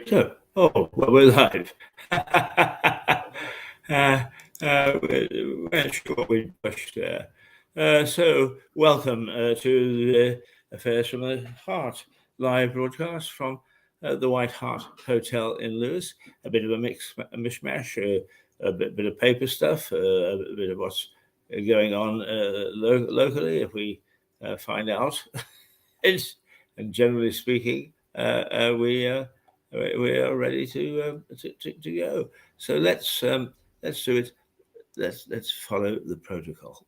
So, well, we're live. We weren't sure what we'd pushed there. So, welcome to the Affairs from the Heart live broadcast from the White Hart Hotel in Lewes. A bit of a mishmash, a bit of paper stuff, a bit of what's going on locally, if we find out. And generally speaking, we are ready to go. So let's do it. Let's follow the protocol.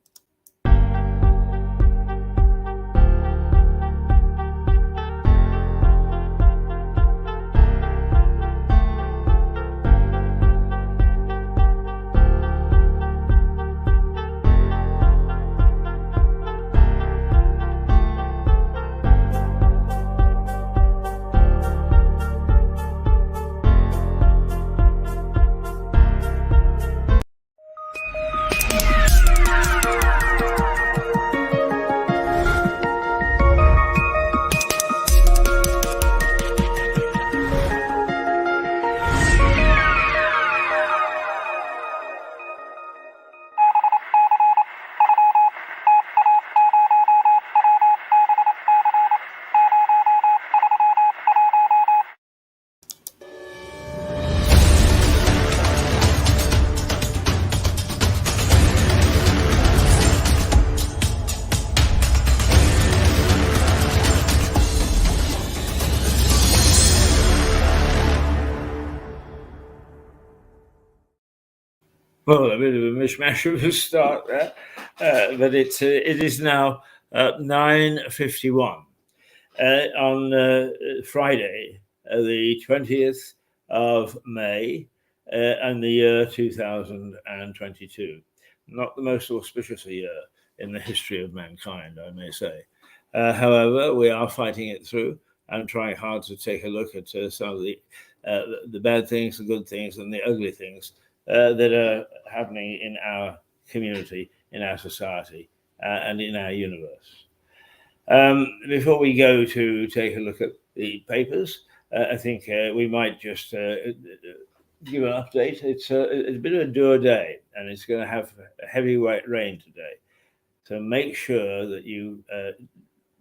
Well, a bit of a mishmash of a start there, but it is now 9:51 on Friday, the 20th of May, and the year 2022. Not the most auspicious a year in the history of mankind, I may say. However, we are fighting it through and trying hard to take a look at some of the bad things, the good things, and the ugly things that are happening in our community, in our society, and in our universe. Before we go to take a look at the papers, I think we might just give an update. It's a bit of a dour day, and it's going to have heavy rain today. So make sure that you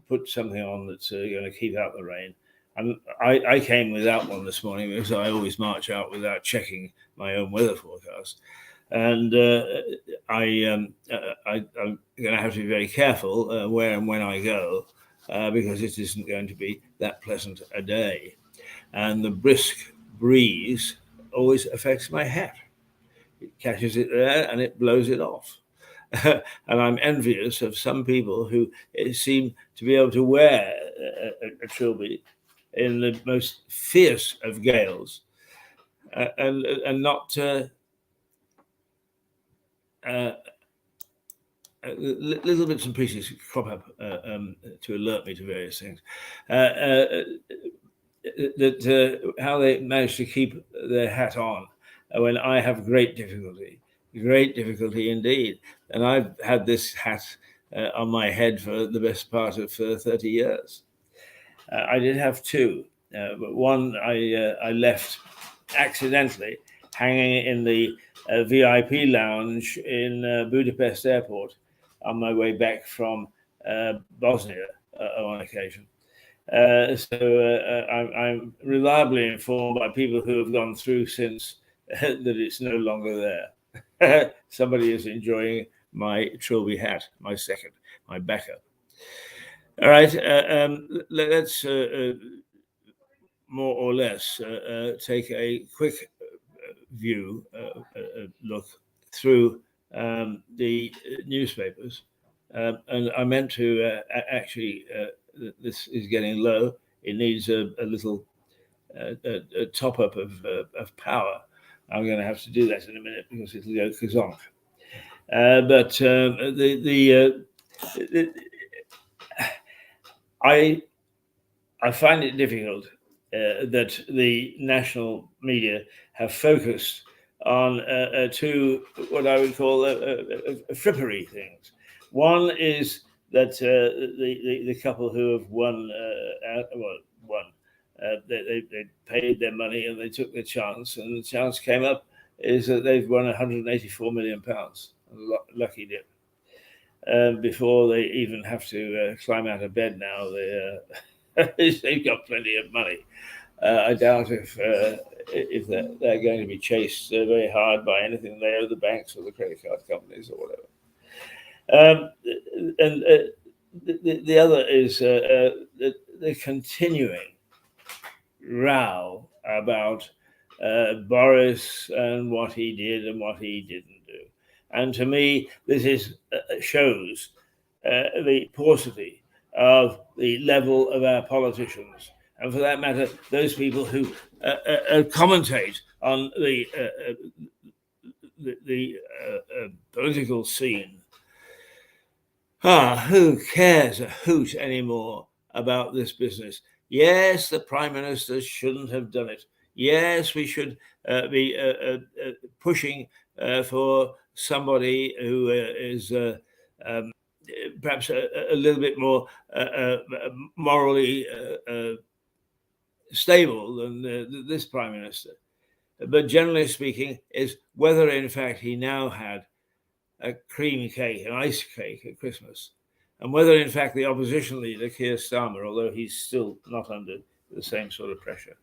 put something on that's going to keep out the rain. I came without one this morning because I always march out without checking my own weather forecast. And I'm going to have to be very careful where and when I go because it isn't going to be that pleasant a day. And the brisk breeze always affects my hat. It catches it there and it blows it off. And I'm envious of some people who seem to be able to wear a trilby in the most fierce of gales and not little bits and pieces crop up to alert me to various things. How they manage to keep their hat on when I have great difficulty indeed. And I've had this hat on my head for the best part of 30 years. I did have two, but one I left accidentally hanging in the VIP lounge in Budapest airport on my way back from Bosnia on occasion. I'm reliably informed by people who have gone through since that it's no longer there. Somebody is enjoying my trilby hat, my backup. All right, let's more or less take a quick look through the newspapers. And I meant to actually, this is getting low. It needs a little top up of power. I'm going to have to do that in a minute because it'll go kazonk. But I find it difficult that the national media have focused on two what I would call frippery things. One is that the couple who have won They paid their money and they took their chance, and the chance came up is that they've won £184 million. Lucky dip. Before they even have to climb out of bed now, they've got plenty of money. I doubt if they're going to be chased very hard by anything they owe the banks or the credit card companies or whatever. And the other is the continuing row about Boris and what he did and what he didn't do. And to me, this shows the paucity of the level of our politicians, and for that matter, those people who commentate on the political scene. Who cares a hoot anymore about this business? Yes, the Prime Minister shouldn't have done it. Yes, we should be pushing for somebody who is perhaps a little bit more morally stable than this Prime Minister. But generally speaking, is whether in fact he now had a cream cake, an ice cake at Christmas, and whether in fact the opposition leader, Keir Starmer, although he's still not under the same sort of pressure,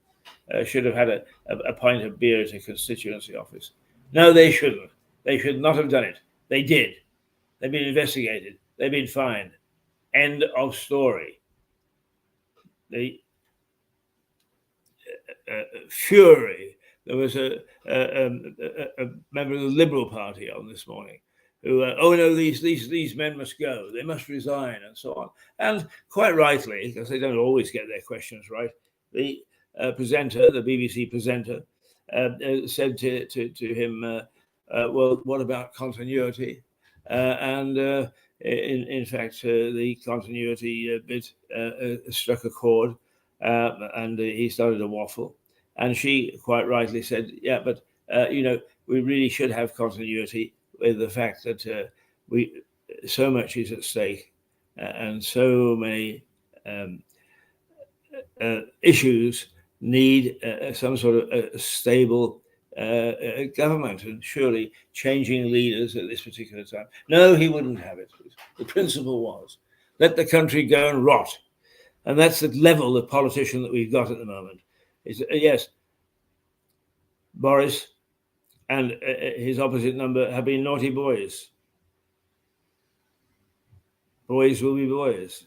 should have had a pint of beer at a constituency office. No, they shouldn't. They should not have done it. They did. They've been investigated. They've been fined. End of story. The fury. There was a member of the Liberal Party on this morning who, oh no, these men must go. They must resign and so on. And quite rightly, because they don't always get their questions right, the presenter, the BBC presenter, said to him, well, what about continuity? And in fact, the continuity bit struck a chord, and he started to waffle. And she quite rightly said, yeah, but, we really should have continuity with the fact that so much is at stake and so many issues need some sort of stable government, and surely changing leaders at this particular time. No, he wouldn't have it. The principle was, let the country go and rot. And that's the level of politician that we've got at the moment. Yes, Boris and his opposite number have been naughty boys. Boys will be boys.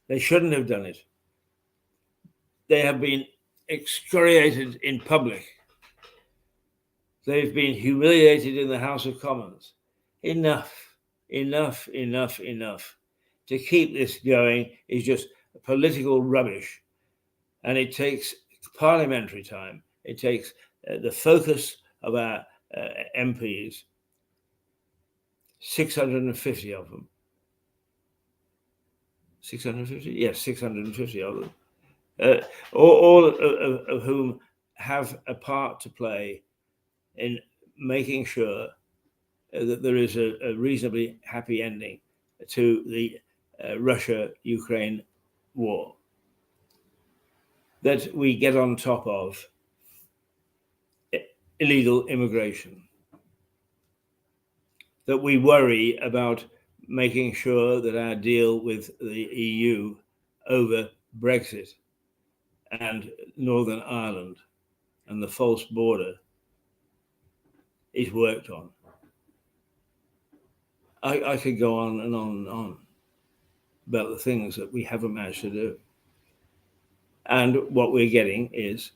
They shouldn't have done it. They have been excoriated in public. They've been humiliated in the House of Commons. Enough. To keep this going is just political rubbish. And it takes parliamentary time. It takes the focus of our MPs, 650 of them. 650? Yes, 650 of them. All of whom have a part to play in making sure that there is a reasonably happy ending to the Russia-Ukraine war. That we get on top of illegal immigration. That we worry about making sure that our deal with the EU over Brexit and Northern Ireland and the false border is worked on. I could go on and on and on about the things that we haven't managed to do. And what we're getting is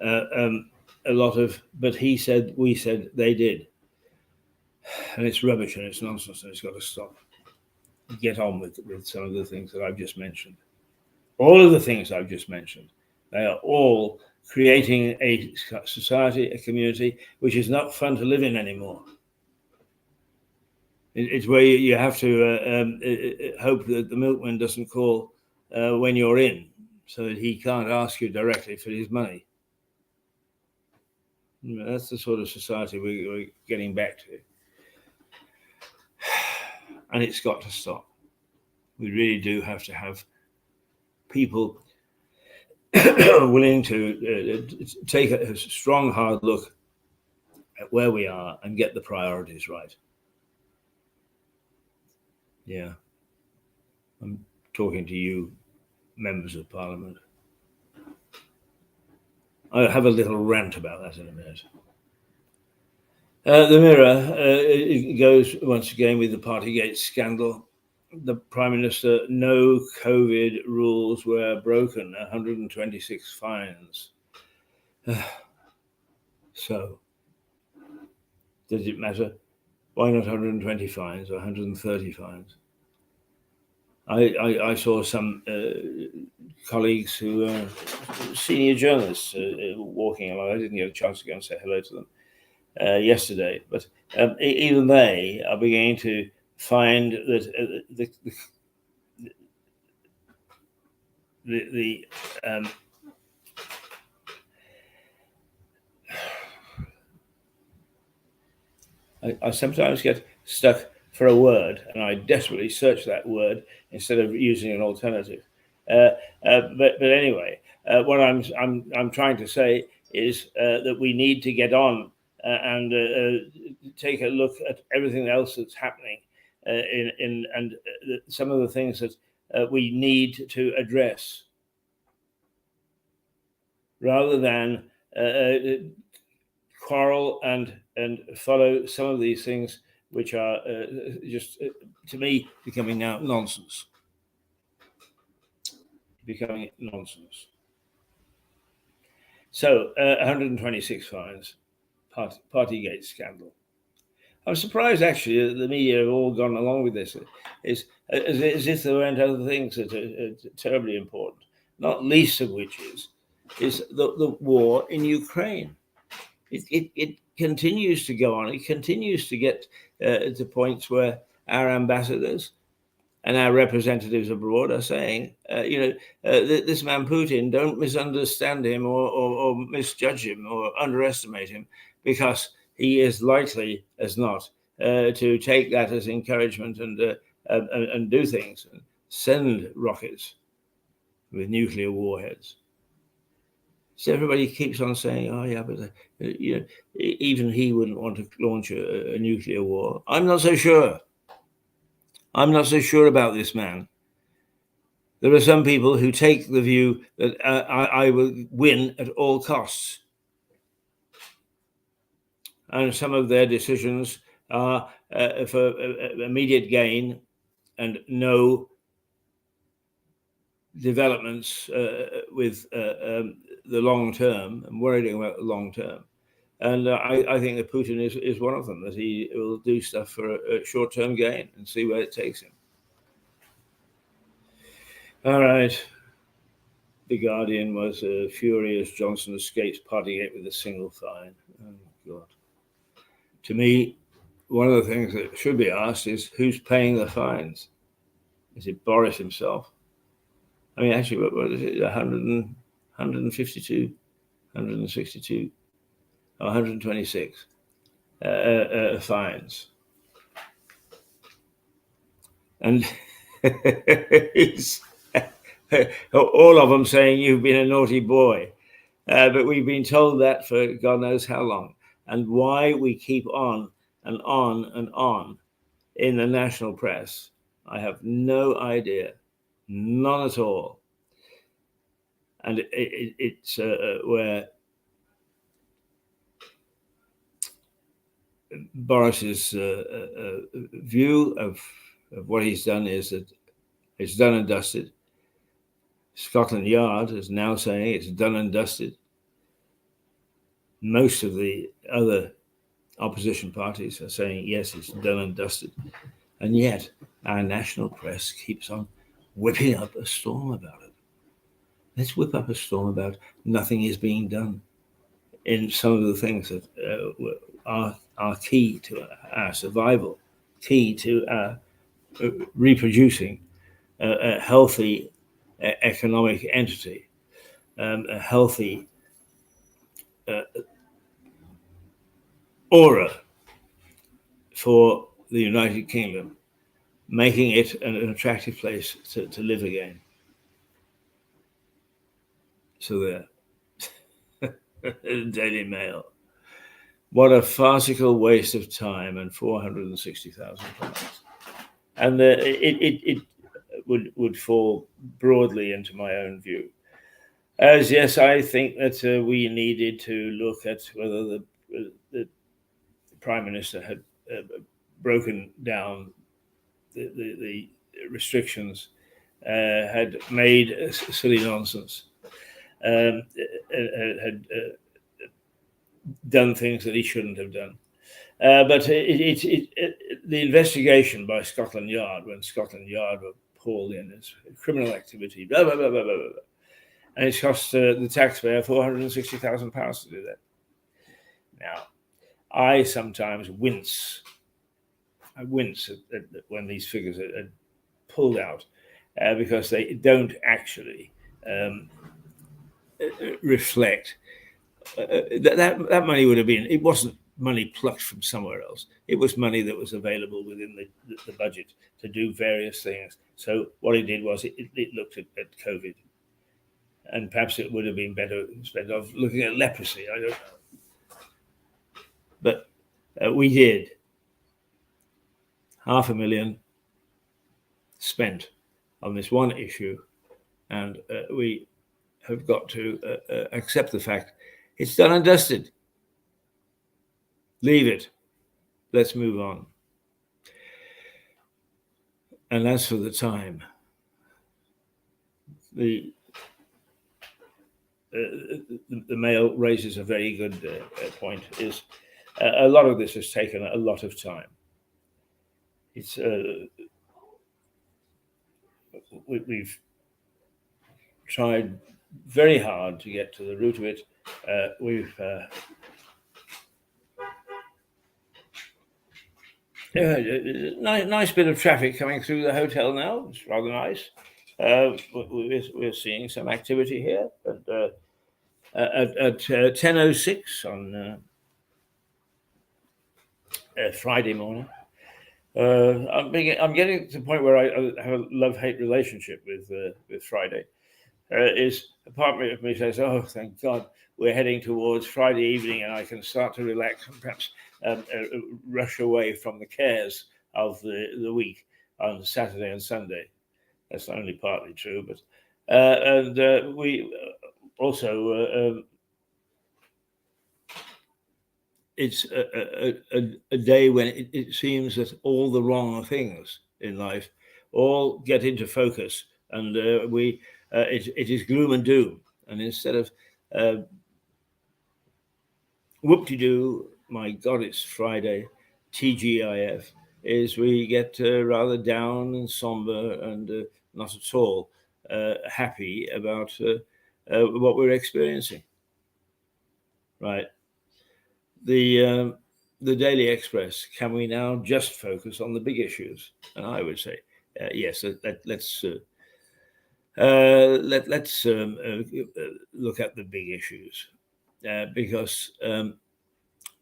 a lot of, but he said, we said, they did. And it's rubbish and it's nonsense and it's got to stop. Get on with some of the things that I've just mentioned. All of the things I've just mentioned, they are all creating a society, a community, which is not fun to live in anymore. It's where you have to hope that the milkman doesn't call when you're in, so that he can't ask you directly for his money. That's the sort of society we're getting back to. And it's got to stop. We really do have to have people willing to take a strong, hard look at where we are and get the priorities right. Yeah. I'm talking to you, members of Parliament. I'll have a little rant about that in a minute. The Mirror it goes once again with the Partygate scandal. The Prime Minister, no COVID rules were broken, 126 fines. So, does it matter? Why not 120 fines or 130 fines? I saw some colleagues who are senior journalists walking along. I didn't get a chance to go and say hello to them yesterday, but even they are beginning to find that I sometimes get stuck for a word, and I desperately search that word instead of using an alternative. But anyway, what I'm trying to say is that we need to get on and take a look at everything else that's happening and some of the things that we need to address, rather than quarrel and follow some of these things which are just, to me, becoming now nonsense. So, 126 fines, Partygate scandal. I'm surprised, actually, that the media have all gone along with this. It's as if there weren't other things that are terribly important, not least of which is the war in Ukraine. It continues to go on. It continues to get to points where our ambassadors and our representatives abroad are saying, this man Putin, don't misunderstand him or misjudge him or underestimate him, because he is likely as not to take that as encouragement and do things, and send rockets with nuclear warheads. So everybody keeps on saying, "Oh yeah, but even he wouldn't want to launch a nuclear war." I'm not so sure. I'm not so sure about this man. There are some people who take the view that I will win at all costs, and some of their decisions are for immediate gain and no developments with the long term, and worrying about the long term. And I think that Putin is one of them, that he will do stuff for a short-term gain and see where it takes him. All right. The Guardian was furious Johnson escapes Partygate with a single fine. Oh, God. To me, one of the things that should be asked is who's paying the fines? Is it Boris himself? I mean, actually, what is it? 152, 162, 126 fines. And all of them saying you've been a naughty boy. But we've been told that for God knows how long. And why we keep on and on and on in the national press, I have no idea. None at all. And it's where Boris's view of what he's done is that it's done and dusted. Scotland Yard is now saying it's done and dusted. Most of the other opposition parties are saying, yes, it's done and dusted. And yet our national press keeps on whipping up a storm about it. Let's whip up a storm about nothing is being done in some of the things that are key to our survival, key to our reproducing a healthy economic entity, a healthy aura for the United Kingdom, making it an attractive place to live again. So there, Daily Mail. What a farcical waste of time and £460,000. And it would fall broadly into my own view. As yes, I think that we needed to look at whether the Prime Minister had broken down the restrictions, had made silly nonsense, had done things that he shouldn't have done. But the investigation by Scotland Yard, when Scotland Yard were pulled in as criminal activity, blah, blah, blah, blah, blah, blah. And it's cost the taxpayer £460,000 to do that. Now, I sometimes wince. I wince at when these figures are pulled out because they don't actually reflect that money would have been. It wasn't money plucked from somewhere else. It was money that was available within the budget to do various things. So what it did was it looked at COVID, and perhaps it would have been better instead of looking at leprosy. I don't know, but we did. $500,000 spent on this one issue, and we have got to accept the fact it's done and dusted. Leave it. Let's move on. And as for the time, the Mail raises a very good point. Is a lot of this has taken a lot of time. It's we've tried very hard to get to the root of it. We've nice bit of traffic coming through the hotel now. It's rather nice. We're seeing some activity here at 10:06 on Friday morning. I'm getting to the point where I have a love-hate relationship with Friday. Is a part of me says, "Oh, thank God, we're heading towards Friday evening, and I can start to relax and perhaps rush away from the cares of the week on Saturday and Sunday." That's only partly true, but and we also. It's a day when it seems that all the wrong things in life all get into focus, and it is gloom and doom. And instead of whoop-de-doo, my God, it's Friday, TGIF, is we get rather down and somber and not at all happy about what we're experiencing. Right. The Daily Express, can we now just focus on the big issues? And I would say, yes. Let's look at the big issues because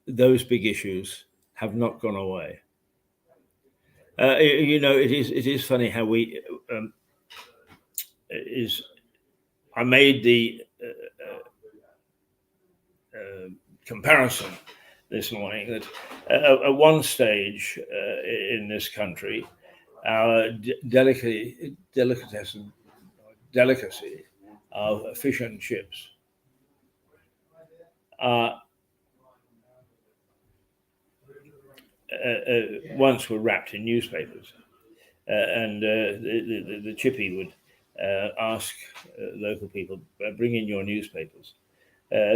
those big issues have not gone away. It is funny how we I made the comparison this morning that at one stage in this country, our delicacy of fish and chips once were wrapped in newspapers, and the chippy would ask local people, bring in your newspapers.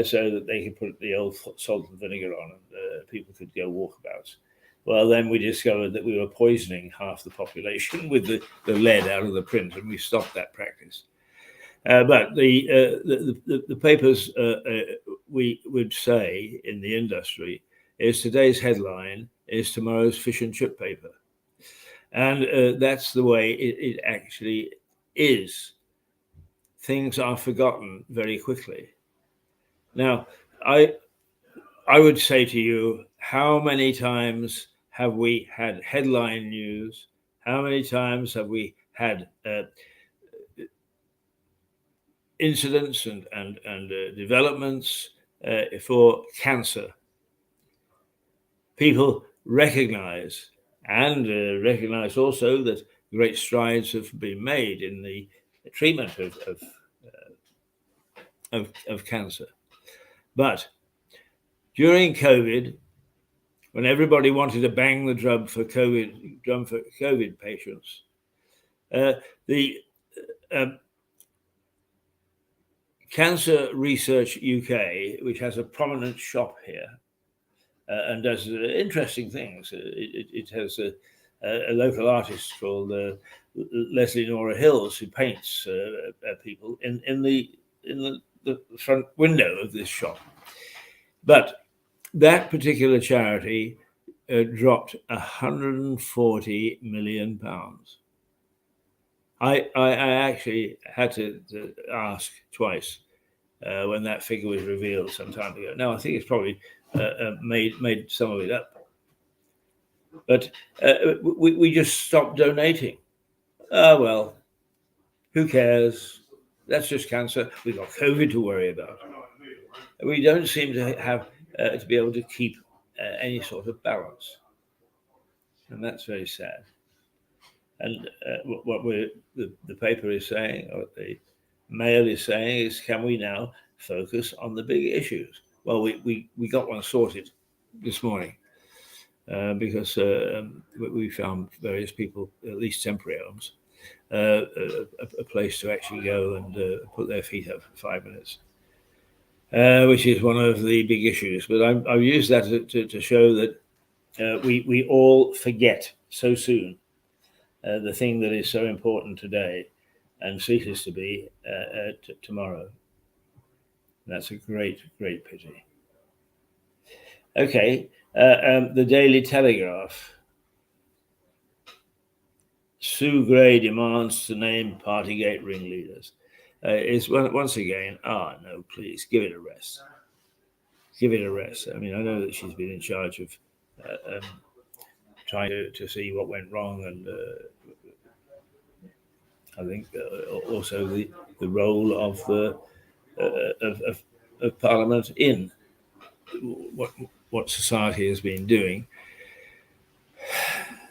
So that they could put the old salt and vinegar on and people could go walkabouts. Well, then we discovered that we were poisoning half the population with the lead out of the print, and we stopped that practice. But the papers, we would say in the industry, is today's headline is tomorrow's fish and chip paper. And that's the way it actually is. Things are forgotten very quickly. Now, I would say to you, how many times have we had headline news? How many times have we had incidents and developments for cancer. People recognize also that great strides have been made in the treatment of cancer. But during COVID, when everybody wanted to bang the drum for COVID patients, the Cancer Research UK, which has a prominent shop here and does interesting things. It has a local artist called Leslie Nora Hills who paints people in the front window of this shop. But that particular charity dropped £140 million. I actually had to ask twice when that figure was revealed some time ago. Now I think it's probably made some of it up, but we just stopped donating. Well, who cares? That's just cancer. We've got COVID to worry about. We don't seem to have to be able to keep any sort of balance, and that's very sad. And what the paper is saying, or the Mail is saying, is can we now focus on the big issues? Well, we got one sorted this morning because we found various people, at least temporary homes, a place to actually go and put their feet up for 5 minutes, which is one of the big issues. But I've used that to show that we all forget so soon the thing that is so important today and ceases to be tomorrow. That's a great pity. Okay, the Daily Telegraph. Sue Gray demands to name Partygate ringleaders. Is once again, no, please, give it a rest. Give it a rest. I mean, I know that she's been in charge of trying to see what went wrong, and I think also the role of Parliament in what society has been doing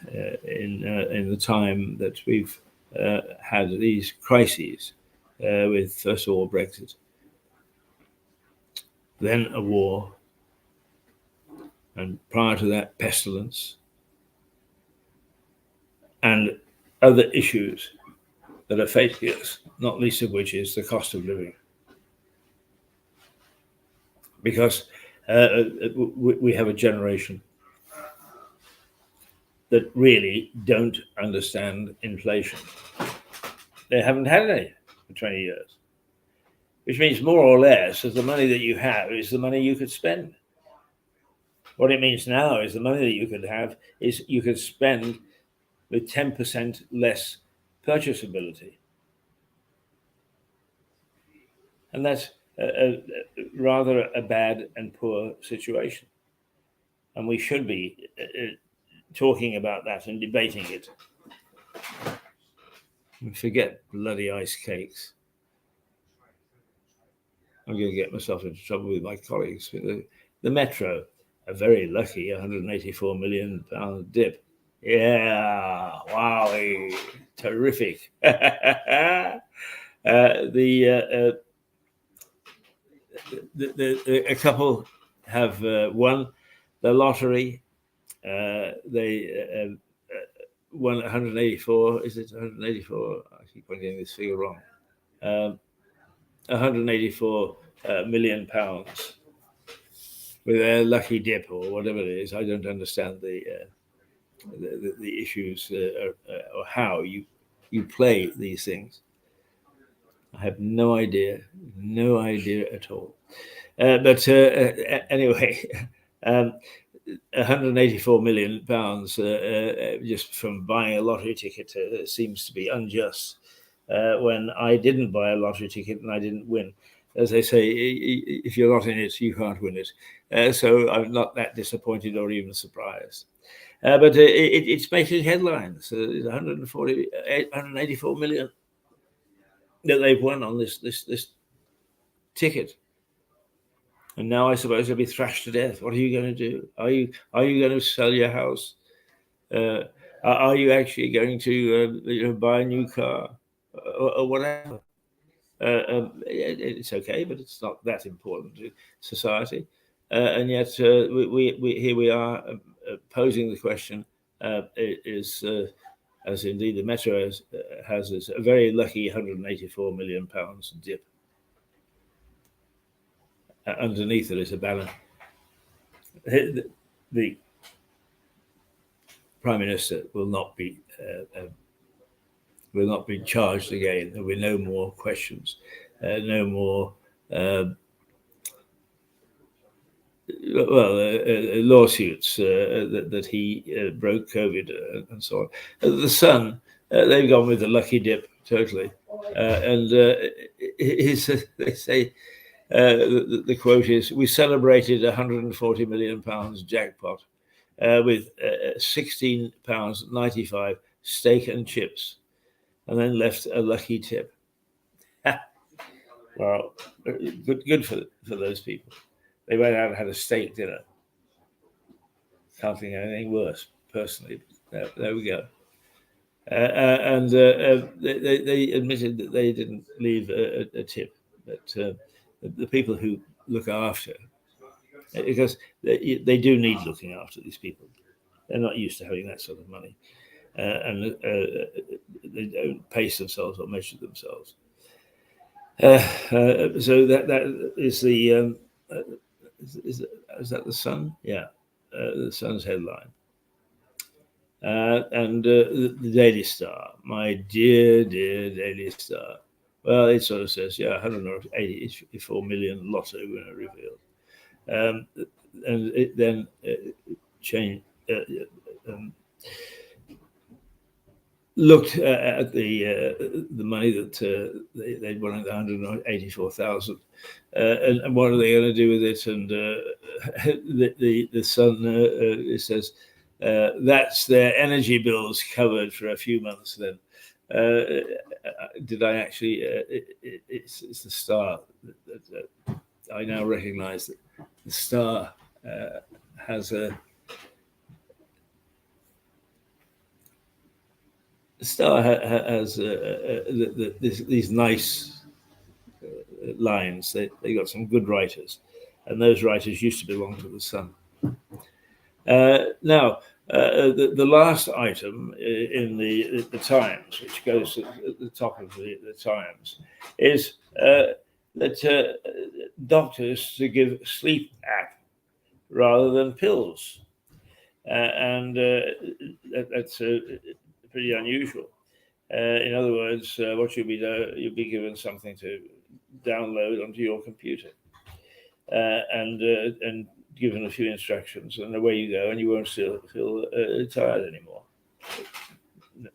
in the time that we've had these crises, with first of all Brexit, then a war, and prior to that pestilence, and other issues that are facing us, not least of which is the cost of living. Because we have a generation that really don't understand inflation. They haven't had any for 20 years, which means more or less that the money that you have is the money you could spend. What it means now is the money that you could have is you could spend with 10% less purchasability. And that's rather a bad and poor situation. And we should be talking about that and debating it. Forget bloody ice cakes. I'm going to get myself into trouble with my colleagues. The Metro, a very lucky £184 million dip. Yeah, wow, terrific. A couple have won the lottery. They won 184. Is it 184? I keep on getting this figure wrong. 184 million pounds with a lucky dip or whatever it is. I don't understand the issues or how you play these things. I have no idea at all. But anyway, 184 million pounds just from buying a lottery ticket seems to be unjust. When I didn't buy a lottery ticket and I didn't win. As they say, if you're not in it, you can't win it. So I'm not that disappointed or even surprised. But it's making headlines. 184 million. that they've won on this ticket. And now I suppose they'll be thrashed to death. What are you going to do? Are you going to sell your house? Are you actually going to buy a new car or whatever? It's okay, but it's not that important to society. And yet we here we are posing the question: is as indeed the Metro has this a very lucky £184 million dip. Underneath it is a banner. The Prime Minister will not be charged again. There will be no more questions, no more lawsuits that he broke COVID and so on. The Sun, they've gone with the lucky dip totally, and they say the quote is: "We celebrated £140 million jackpot with £16.95 steak and chips, and then left a lucky tip." Well, good for those people. They went out and had a steak dinner. Can't think of anything worse, personally. There we go. And they admitted that they didn't leave a tip, but the people who look after, because they do need looking after, these people. They're not used to having that sort of money, and they don't pace themselves or measure themselves. So that is the is that the Sun? Yeah, the Sun's headline. And the Daily Star, my dear Daily Star. Well, it sort of says, 184 million lotto winner revealed. And it then changed. Looked at the money that they'd won at 184,000, and what are they going to do with it? And the Sun it says that's their energy bills covered for a few months. Then did I actually? It's the Star that I now recognise that the Star has a. The Star has these nice lines. They got some good writers, and those writers used to belong to the Sun. Now, the last item in the Times, which goes at the top of the Times, is that doctors to give sleep app rather than pills, and that's pretty unusual. In other words, what you'll be given something to download onto your computer, and given a few instructions, and away you go, and you won't feel tired anymore.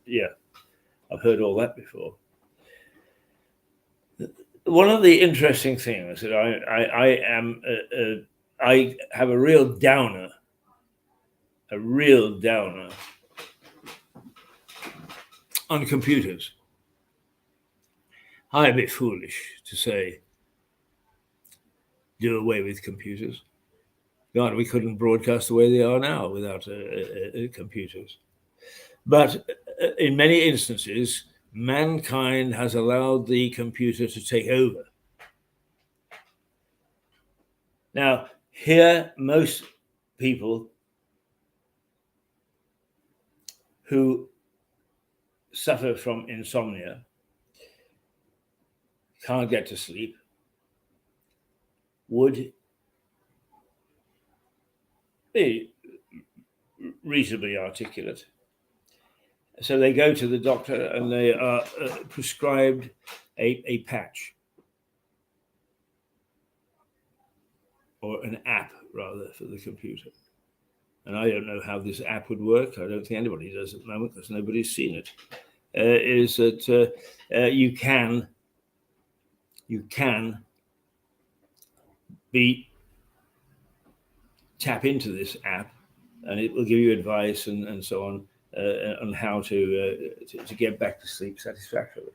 Yeah, I've heard all that before. One of the interesting things that I have a real downer on computers. I'm a bit foolish to say do away with computers. God, we couldn't broadcast the way they are now without computers. But in many instances, mankind has allowed the computer to take over. Now, here, most people who suffer from insomnia, can't get to sleep, would be reasonably articulate. So they go to the doctor and they are prescribed a patch, or an app rather, for the computer. And I don't know how this app would work. I don't think anybody does at the moment because nobody's seen it. Is that you can tap into this app, and it will give you advice and so on how to get back to sleep satisfactorily.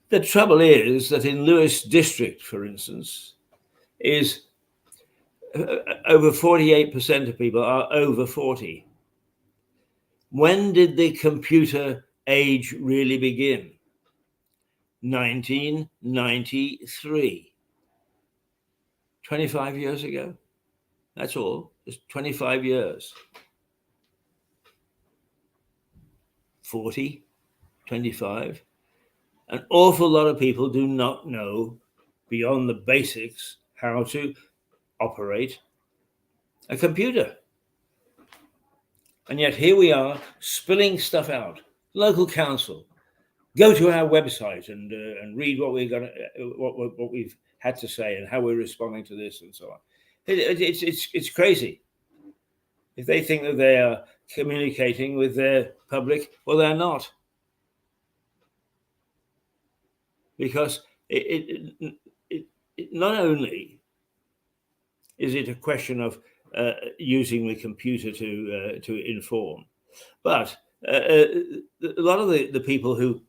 The trouble is that in Lewes district, for instance, is over 48% of people are over 40. When did the computer age really begin? 1993. 25 years ago. That's all. Just 25 years. 40, 25. An awful lot of people do not know, beyond the basics, how to operate a computer. And yet here we are spilling stuff out. Local council, go to our website and read what what we've had to say and how we're responding to this and so on. It's crazy. If they think that they are communicating with their public, well, they're not, because it not only is it a question of using the computer to inform, but a lot of the people who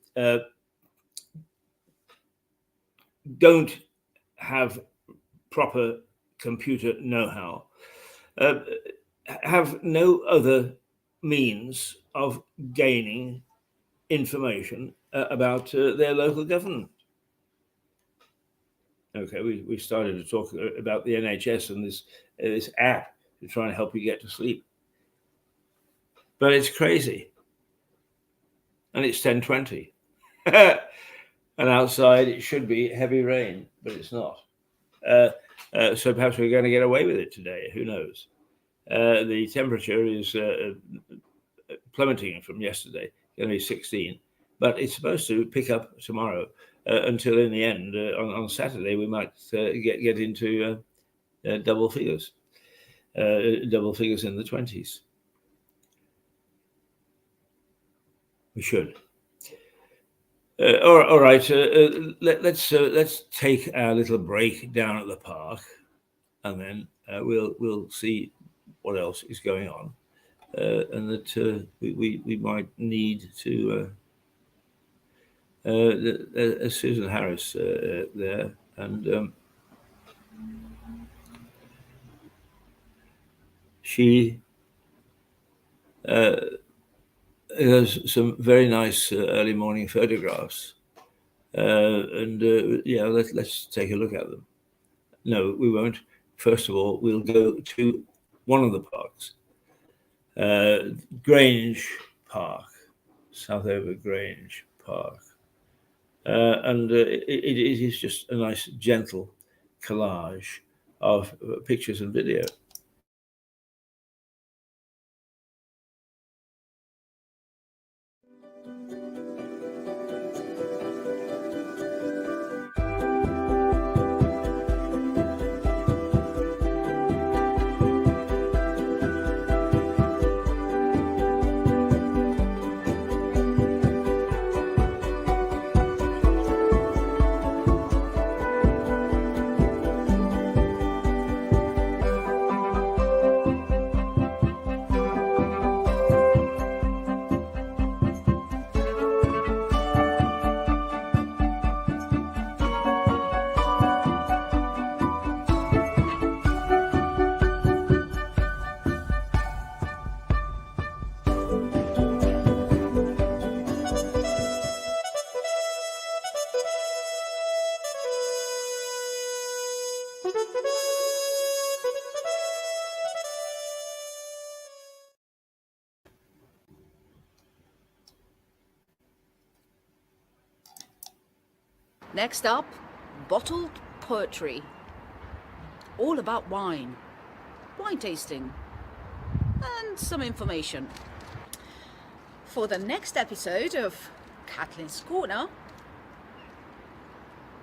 don't have proper computer know-how have no other means of gaining information about their local government. Okay, we started to talk about the NHS and this app to try and help you get to sleep. But it's crazy. And it's 10:20. And outside it should be heavy rain, but it's not. So perhaps we're going to get away with it today. Who knows? The temperature is plummeting from yesterday. It's going to be 16. But it's supposed to pick up tomorrow until in the end, on Saturday, we might get into double figures in the 20s. We should. All right. Let's take our little break down at the park, and then we'll see what else is going on, and that we might need to. Susan Harris there, and she has some very nice early morning photographs, and yeah, let's take a look at them. No, we won't. First of all, we'll go to one of the parks, Grange Park, Southover Grange Park. And it is just a nice, gentle collage of pictures and video. Next up, bottled poetry. All about wine tasting, and some information. For the next episode of Kathleen's Corner,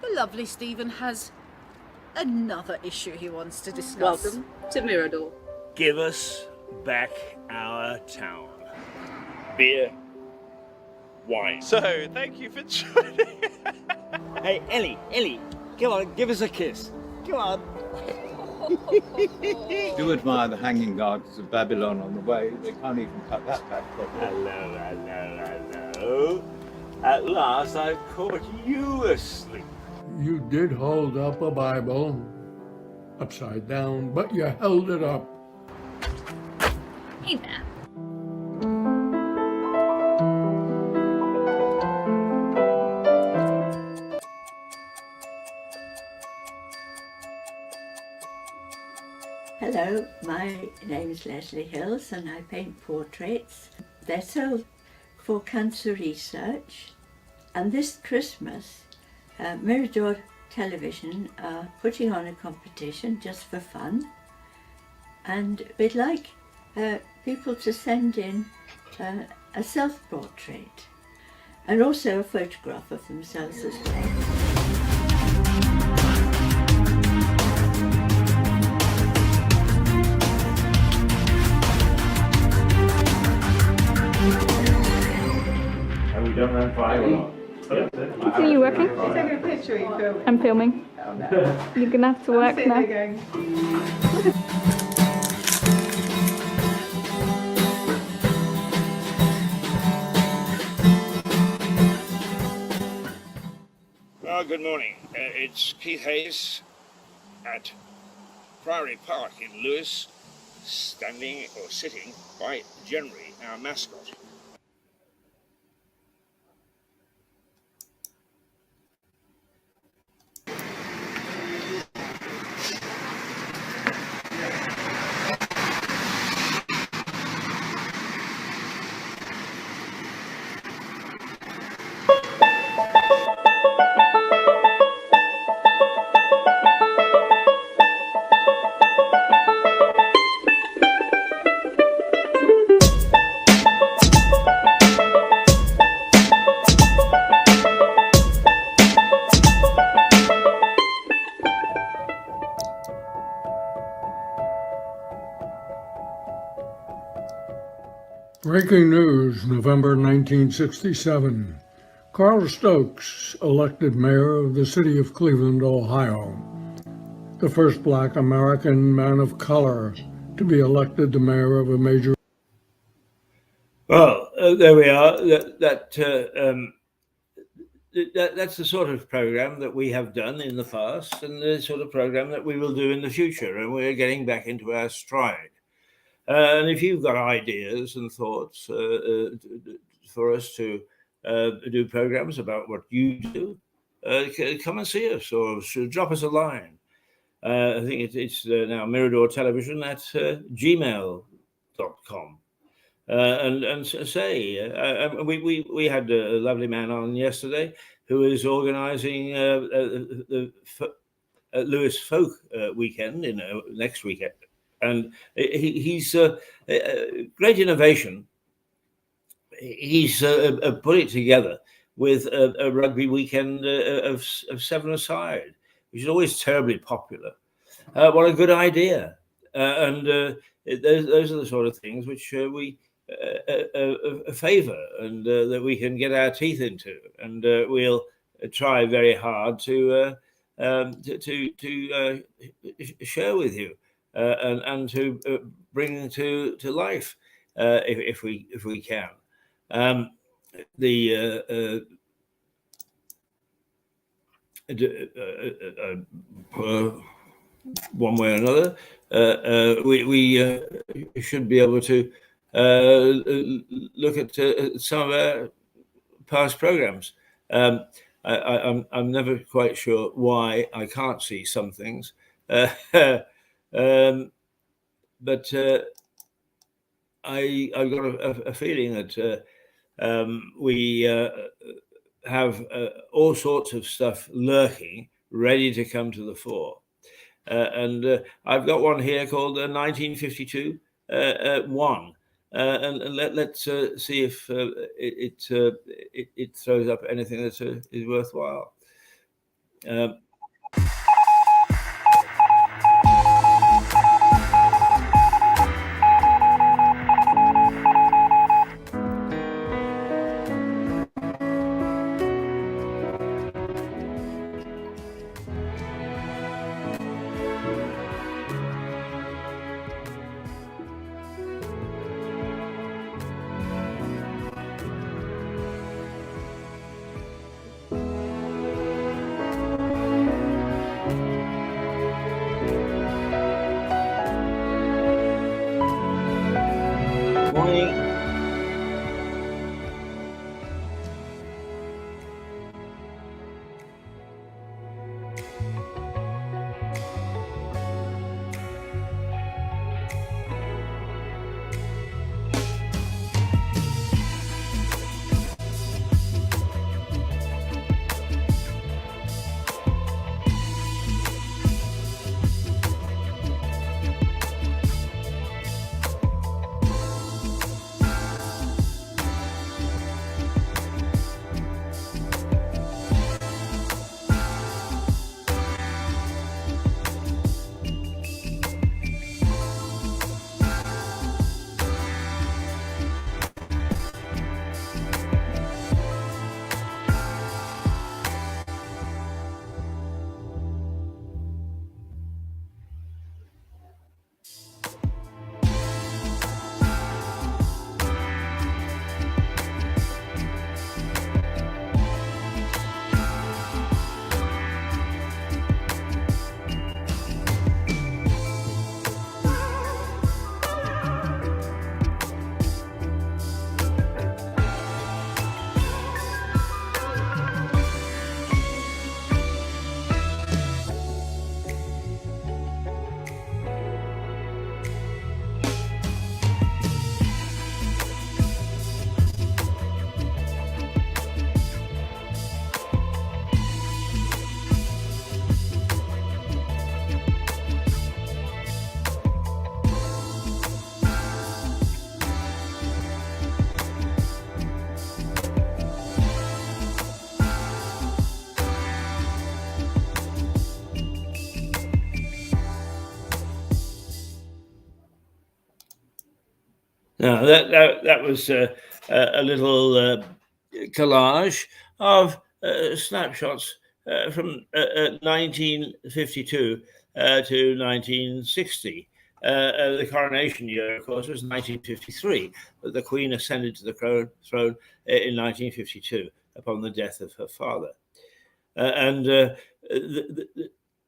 the lovely Stephen has another issue he wants to discuss. Welcome to Mirador. Give us back our town. Beer, wine. So, thank you for joining. Hey, Ellie, come on, give us a kiss. Come on. Do admire the hanging gardens of Babylon on the way. They can't even cut that back properly. Hello. At last I've caught you asleep. You did hold up a Bible upside down, but you held it up. Hey there. Hello, my name is Leslie Hills and I paint portraits. They're sold for cancer research, and this Christmas Mirador Television are putting on a competition just for fun, and we'd like people to send in a self-portrait and also a photograph of themselves as well. And we don't know if I will. Are you working? Taking a picture, are you filming? I'm filming. Oh, no. You're gonna have to work Sitting now. there going, Well, good morning. It's Keith Hayes at Priory Park in Lewes, standing or sitting by Generally, our mascot. Breaking news, November 1967. Carl Stokes elected mayor of the city of Cleveland, Ohio. The first black American man of color to be elected the mayor of a major. Well, there we are. That's the sort of program that we have done in the past, and the sort of program that we will do in the future. And we're getting back into our stride. And if you've got ideas and thoughts for us to do programs about what you do, come and see us or drop us a line. I think it's now Mirador Television at gmail.com. And say, we had a lovely man on yesterday who is organising the Lewes Folk weekend next weekend. And he's great innovation. He's put it together with a rugby weekend of seven-a-side, which is always terribly popular. What a good idea! And those are the sort of things which we favour and that we can get our teeth into, and we'll try very hard to share with you. And to bring to life if we can. One way or another, we should be able to look at some of our past programs. I'm never quite sure why I can't see some things. But I've got a feeling that we have all sorts of stuff lurking, ready to come to the fore. And I've got one here called 1952 1. And let's see if it throws up anything that is worthwhile. Now that was a little collage of snapshots from 1952 to 1960. The coronation year, of course, was 1953, but the Queen ascended to the throne in 1952 upon the death of her father.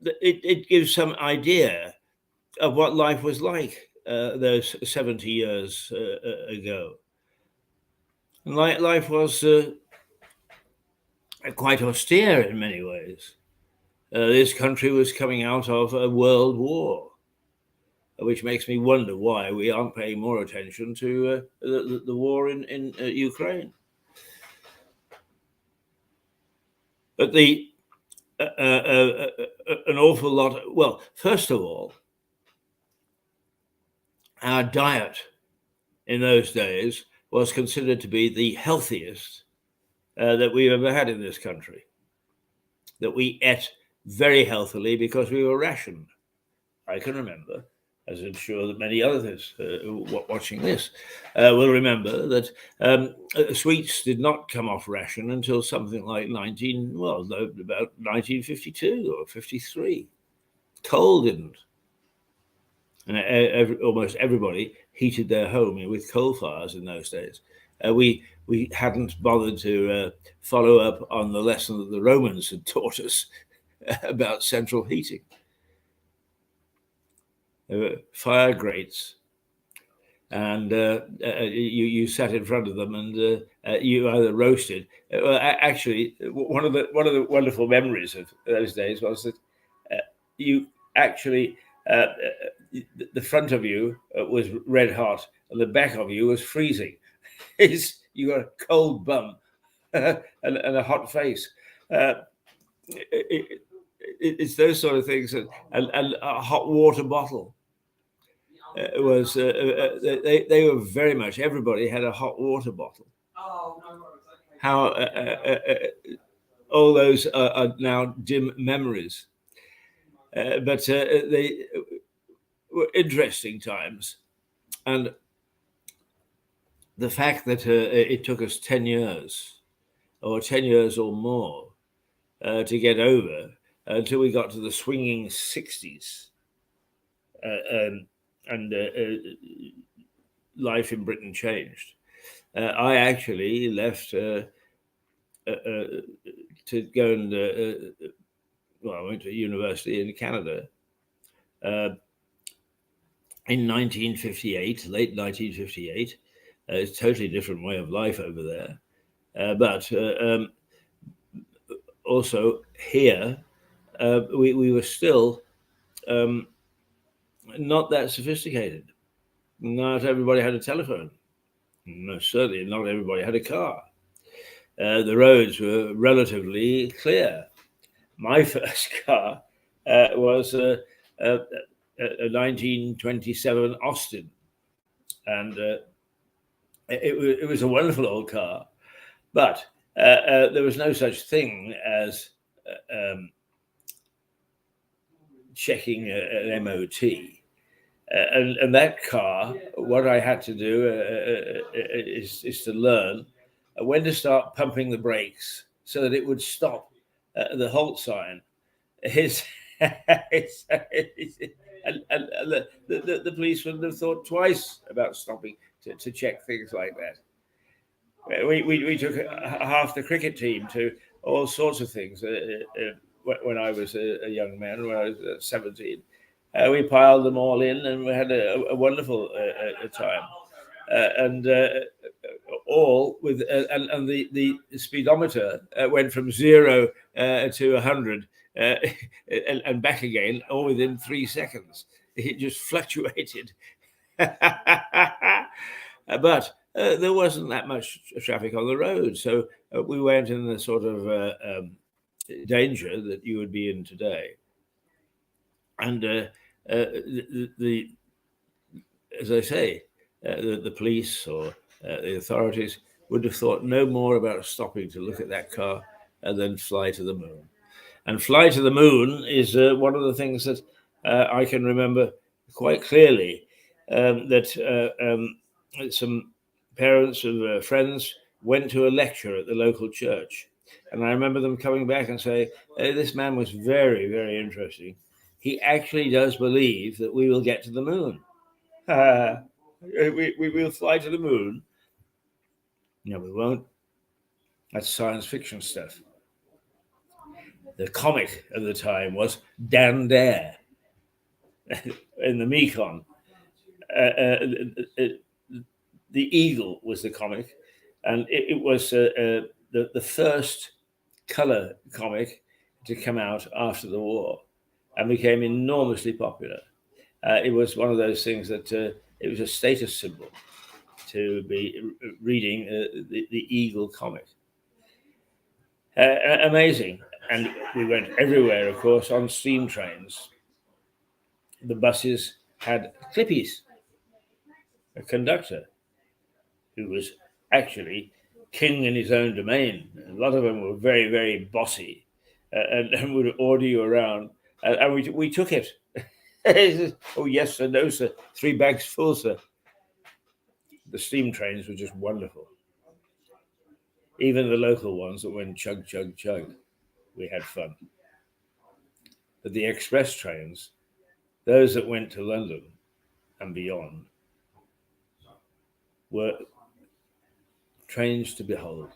It gives some idea of what life was like those 70 years ago. Life was quite austere in many ways. This country was coming out of a world war, which makes me wonder why we aren't paying more attention to the war in Ukraine. But an awful lot. Well, first of all, our diet in those days was considered to be the healthiest that we've ever had in this country. That we ate very healthily because we were rationed. I can remember, as I'm sure that many others watching this will remember, that sweets did not come off ration until something like about 1952 or 53. Coal didn't. And almost everybody heated their home with coal fires in those days. We hadn't bothered to follow up on the lesson that the Romans had taught us about central heating. There were fire grates, and you sat in front of them, and you either roasted. Actually, one of the wonderful memories of those days was that you actually the front of you was red hot, and the back of you was freezing. You got a cold bum and a hot face. It's those sort of things, and a hot water bottle. It was they were very much, everybody had a hot water bottle. How all those are now dim memories, but they were interesting times, and the fact that it took us 10 years or 10 years or more to get over until we got to the swinging 60s. And life in Britain changed. I actually left to go and I went to university in Canada in 1958, late 1958. It's a totally different way of life over there, but also here we were still not that sophisticated. Not everybody had a telephone. Most certainly not everybody had a car. The roads were relatively clear. My first car was a 1927 Austin, and it was a wonderful old car, but there was no such thing as checking an MOT. And that car, what I had to do is to learn when to start pumping the brakes so that it would stop the halt sign. The police wouldn't have thought twice about stopping to check things like that. We took half the cricket team to all sorts of things when I was a young man, when I was 17. We piled them all in, and we had a wonderful time, and all with and the speedometer went from 0 to 100 and back again, all within 3 seconds. It just fluctuated, but there wasn't that much traffic on the road, so we weren't in the sort of danger that you would be in today. And as I say, the police or the authorities would have thought no more about stopping to look at that car and then fly to the moon. And fly to the moon is one of the things that I can remember quite clearly, that some parents of friends went to a lecture at the local church. And I remember them coming back and saying, this man was very, very interesting. He actually does believe that we will get to the moon. We will fly to the moon. No, we won't. That's science fiction stuff. The comic of the time was Dan Dare in the Mekong. The Eagle was the comic, and it was the first color comic to come out after the war and became enormously popular. It was one of those things that it was a status symbol to be reading the Eagle comic. Amazing. And we went everywhere, of course, on steam trains. The buses had clippies, a conductor who was actually king in his own domain. A lot of them were very, very bossy and would order you around. And we took it. Oh, yes, sir, no, sir. 3 bags full, sir. The steam trains were just wonderful. Even the local ones that went chug, chug, chug, we had fun. But the express trains, those that went to London and beyond, were trains to behold.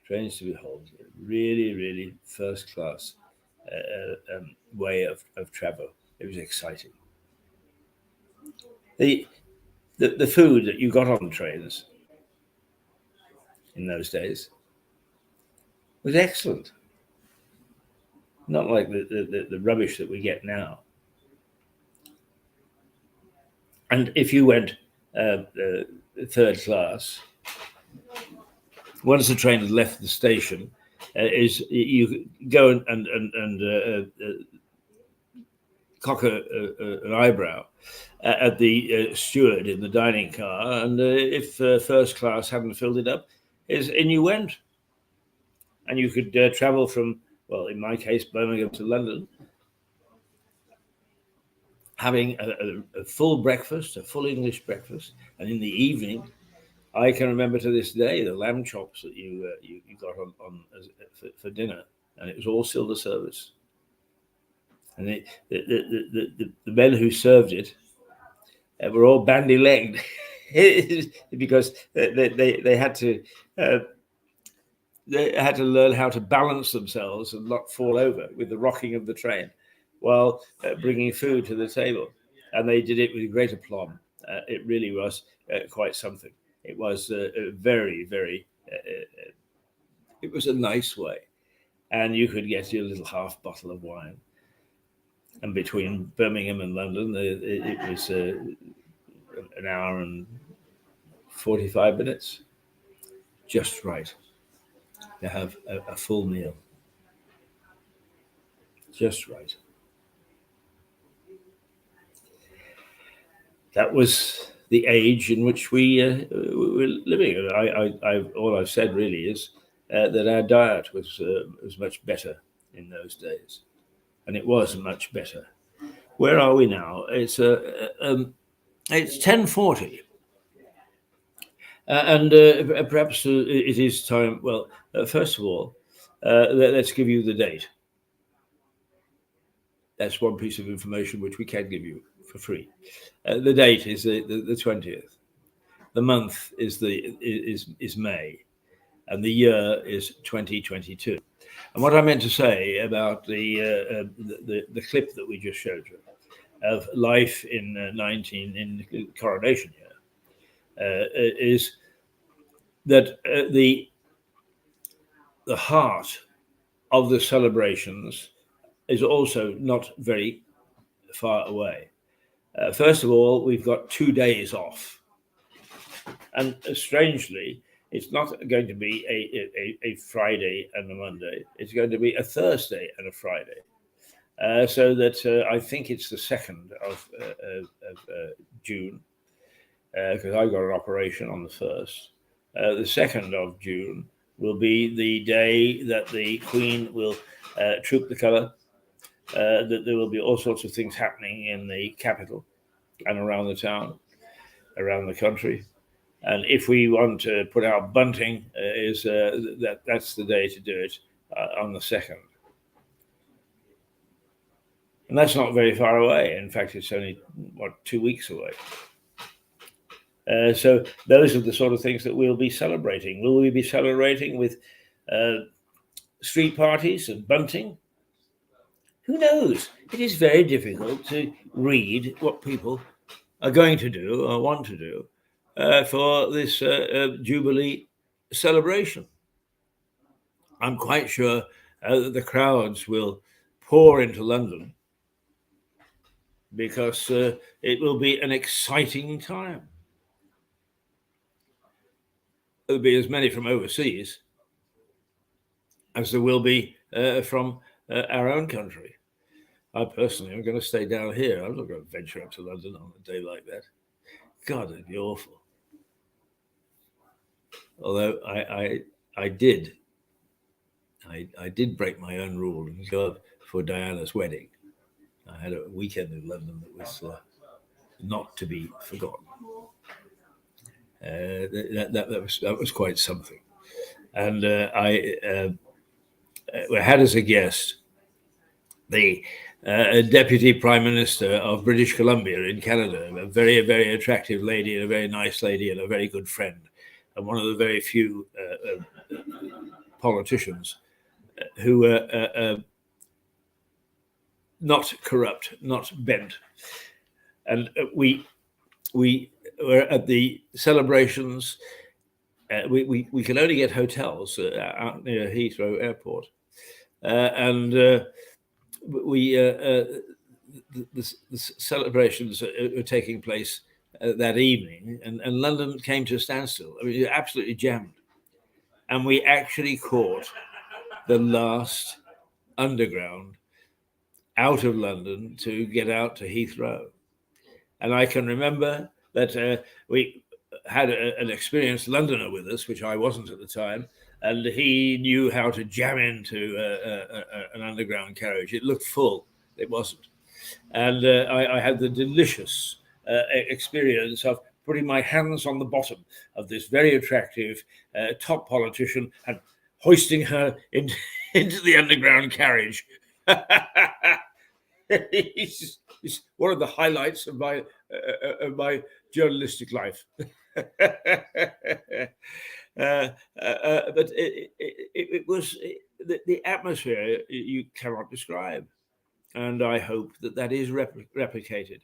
Trains to behold. Really, really first class way of travel. It was exciting. The food that you got on trains in those days was excellent. Not like the rubbish that we get now. And if you went third class, once the train had left the station, is you go and cock an eyebrow at the steward in the dining car, and if first class hadn't filled it up, in you went. And you could travel from, well, in my case, Birmingham to London, having a full breakfast, a full English breakfast, and in the evening, I can remember to this day the lamb chops that you got on for dinner, and it was all silver service. And the men who served it were all bandy-legged because they had to. They had to learn how to balance themselves and not fall over with the rocking of the train while bringing food to the table. And they did it with great aplomb. It really was quite something. It was very, very, it was a nice way. And you could get your little half bottle of wine. And between Birmingham and London, it was an hour and 45 minutes. Just right. To have a full meal. Just right. That was the age in which we were living. All I've said really is that our diet was much better in those days, and it was much better. Where are we now? It's 10:40. And perhaps it is time. Well, first of all, let's give you the date. That's one piece of information which we can give you for free. The date is the 20th. The month is May, and the year is 2022. And what I meant to say about the clip that we just showed you of life in coronation year is that the heart of the celebrations is also not very far away. First of all, we've got 2 days off. And strangely, it's not going to be a Friday and a Monday. It's going to be a Thursday and a Friday. So that I think it's the 2nd of June, because I got an operation on the 1st. The 2nd of June will be the day that the Queen will troop the colour, that there will be all sorts of things happening in the capital and around the town. around the country. And if we want to put out bunting, that's the day to do it, on the 2nd. And that's not very far away. In fact, it's only, 2 weeks away. So those are the sort of things that we'll be celebrating. Will we be celebrating with street parties and bunting? Who knows? It is very difficult to read what people are going to do or want to do for this Jubilee celebration. I'm quite sure that the crowds will pour into London because it will be an exciting time. There'll be as many from overseas as there will be from our own country. I personally am going to stay down here. I'm not going to venture up to London on a day like that. God, it'd be awful. Although I did break my own rule and go for Diana's wedding. I had a weekend in London that was not to be forgotten. That was quite something. And I had as a guest the Deputy Prime Minister of British Columbia in Canada, a very, very attractive lady and a very nice lady and a very good friend, and one of the very few politicians who were not corrupt, not bent. And we were at the celebrations. We could only get hotels out near Heathrow Airport, and the celebrations were taking place that evening, and London came to a standstill. I mean, absolutely jammed, and we actually caught the last underground out of London to get out to Heathrow. And I can remember that we had an experienced Londoner with us, which I wasn't at the time, and he knew how to jam into an underground carriage. It looked full, it wasn't. And I had the delicious experience of putting my hands on the bottom of this very attractive top politician and hoisting her into the underground carriage. It's one of the highlights of my journalistic life. But it was the atmosphere you cannot describe, and I hope that is replicated.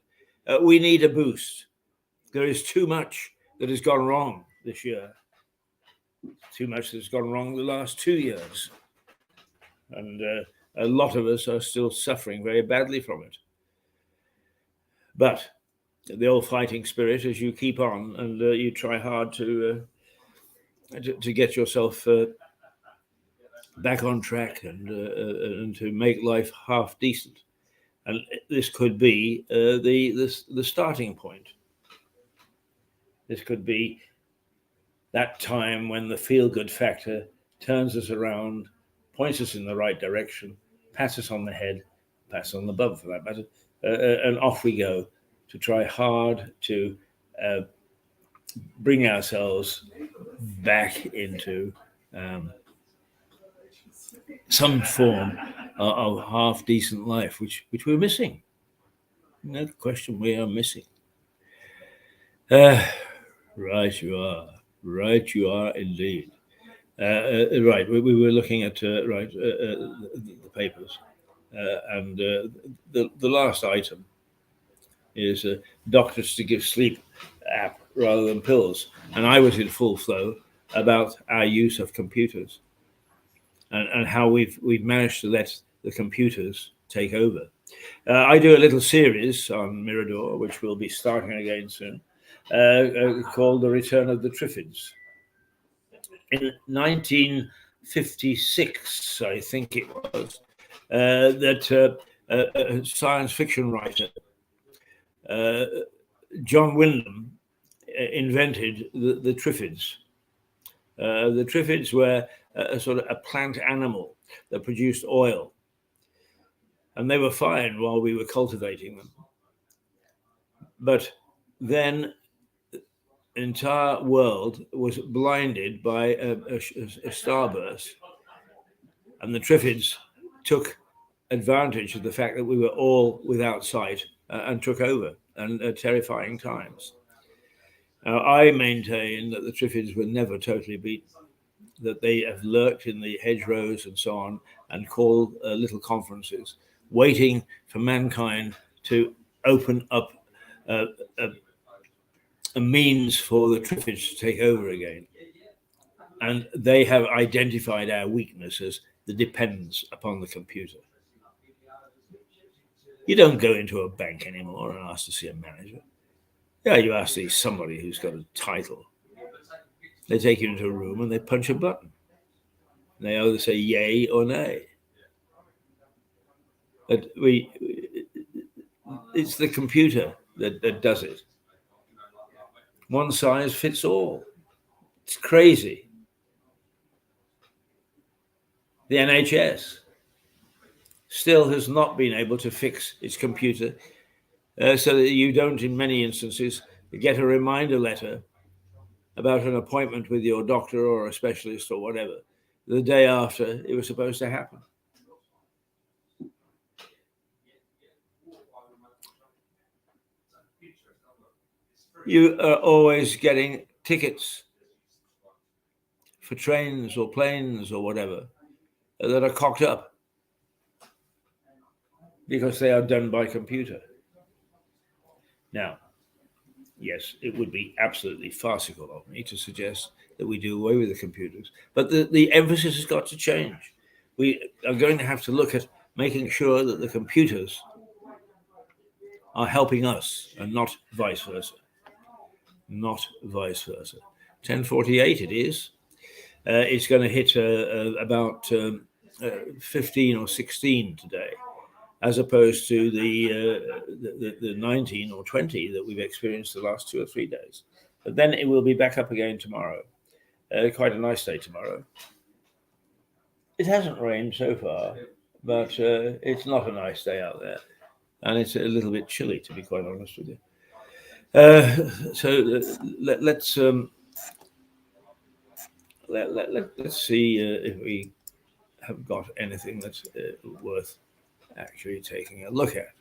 We need a boost. There is too much that has gone wrong this year. Too much that's gone wrong the last 2 years, and a lot of us are still suffering very badly from it. But the old fighting spirit, as you keep on and you try hard to get yourself back on track and to make life half decent, and this could be the starting point. This could be that time when the feel-good factor turns us around, points us in the right direction, pats us on the head, pats on the bum for that matter, and off we go to try hard to bring ourselves back into some form of half-decent life, which we're missing. No question, we are missing. Right you are indeed. Right, we were looking at the papers, and the last item is doctors to give sleep app rather than pills, and I was in full flow about our use of computers and how we've managed to let the computers take over. I do a little series on Mirador, which will be starting again soon, called The Return of the Triffids. In 1956, I think it was, that a science fiction writer, John Wyndham, invented the Triffids. The Triffids were a sort of a plant animal that produced oil, and they were fine while we were cultivating them. But then entire world was blinded by a starburst, and the Triffids took advantage of the fact that we were all without sight and took over, and terrifying times. Now, I maintain that the Triffids were never totally beaten, that they have lurked in the hedgerows and so on and called little conferences, waiting for mankind to open up a means for the Triffids to take over again. And they have identified our weakness as the dependence upon the computer. You don't go into a bank anymore and ask to see a manager. Yeah, you ask somebody who's got a title. They take you into a room and they punch a button. They either say yay or nay. But it's the computer that does it. One size fits all. It's crazy. The NHS still has not been able to fix its computer so that you don't, in many instances, get a reminder letter about an appointment with your doctor or a specialist or whatever the day after it was supposed to happen. You are always getting tickets for trains or planes or whatever that are cocked up because they are done by computer. Now, yes, it would be absolutely farcical of me to suggest that we do away with the computers, but the emphasis has got to change. We are going to have to look at making sure that the computers are helping us and not vice versa. Not vice versa. 10:48 it is. It's going to hit about 15 or 16 today, as opposed to the 19 or 20 that we've experienced the last 2 or 3 days. But then it will be back up again tomorrow. Quite a nice day tomorrow. It hasn't rained so far, but it's not a nice day out there. And it's a little bit chilly, to be quite honest with you. Let's see if we have got anything that's worth actually taking a look at.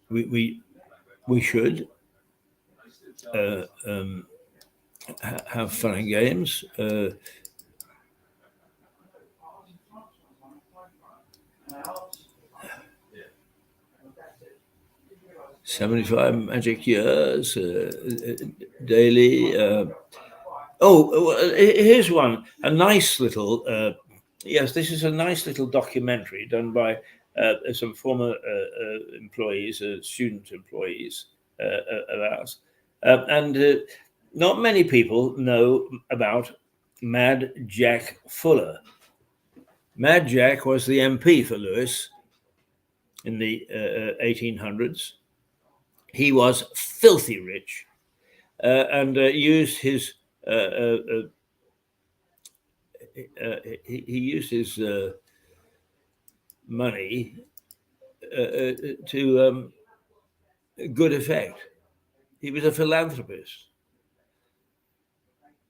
We should have fun and games. 75 magic years daily. Here's one. A nice little. Yes, this is a nice little documentary done by some former employees, student employees of ours, and not many people know about Mad Jack Fuller. Mad Jack was the MP for Lewes in the 1800s. He was filthy rich and used his money to good effect. He was a philanthropist.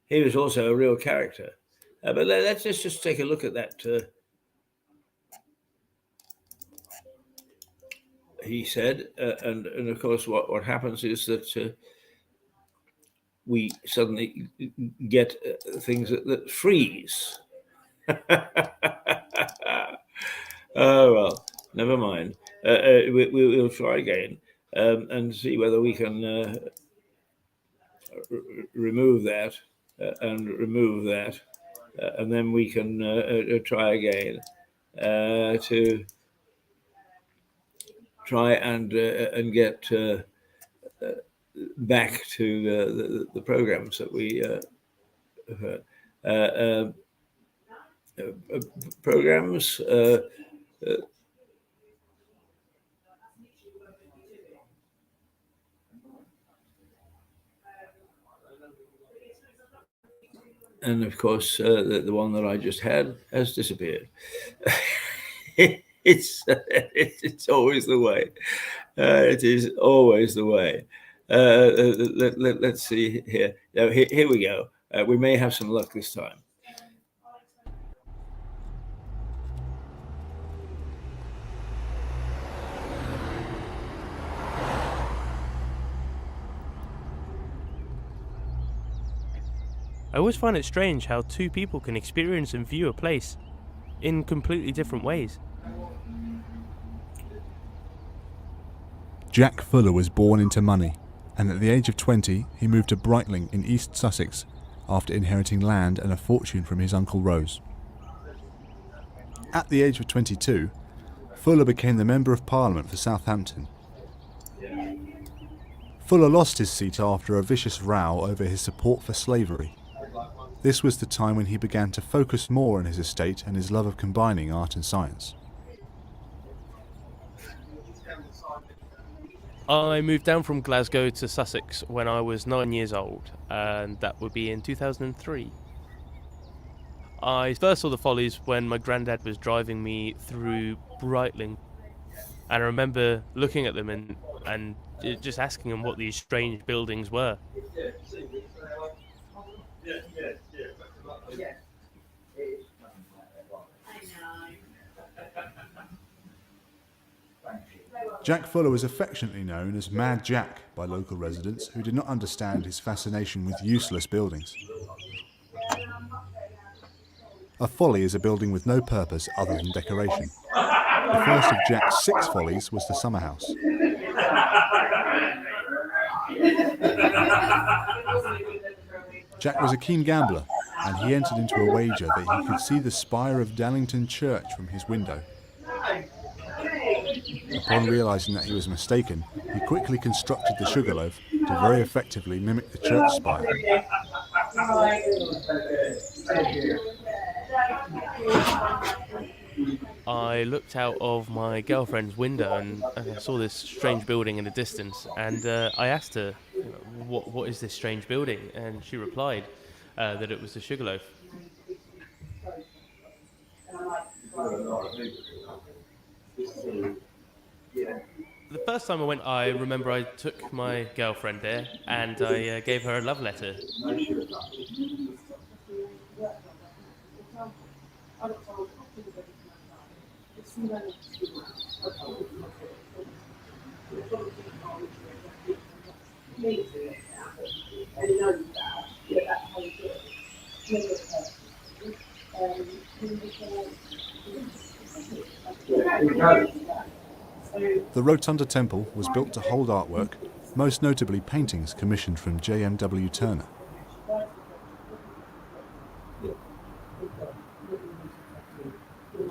He was also a real character. But let's just take a look at that. He said, and of course, what happens is that we suddenly get things that freeze. Oh, well, never mind. We'll try again and see whether we can remove that and remove that. And then we can try again to try and get back to the programs that we programs. And of course, the one that I just had has disappeared. It's always the way. It is always the way. Let's see here. No, here we go. We may have some luck this time. I always find it strange how two people can experience and view a place in completely different ways. Jack Fuller was born into money, and at the age of 20 he moved to Brightling in East Sussex after inheriting land and a fortune from his uncle Rose. At the age of 22, Fuller became the Member of Parliament for Southampton. Fuller lost his seat after a vicious row over his support for slavery. This was the time when he began to focus more on his estate and his love of combining art and science. I moved down from Glasgow to Sussex when I was 9 years old, and that would be in 2003. I first saw the Follies when my granddad was driving me through Brightling, and I remember looking at them and just asking him what these strange buildings were. Jack Fuller was affectionately known as Mad Jack by local residents who did not understand his fascination with useless buildings. A folly is a building with no purpose other than decoration. The first of Jack's 6 follies was the summer house. Jack was a keen gambler, and he entered into a wager that he could see the spire of Dallington Church from his window. Upon realising that he was mistaken, he quickly constructed the sugarloaf to very effectively mimic the church spire. I looked out of my girlfriend's window and I saw this strange building in the distance, and I asked her, what is this strange building? And she replied that it was the Sugarloaf. The first time I went, I remember I took my girlfriend there and I gave her a love letter. The Rotunda Temple was built to hold artwork, most notably paintings commissioned from J.M.W. Turner.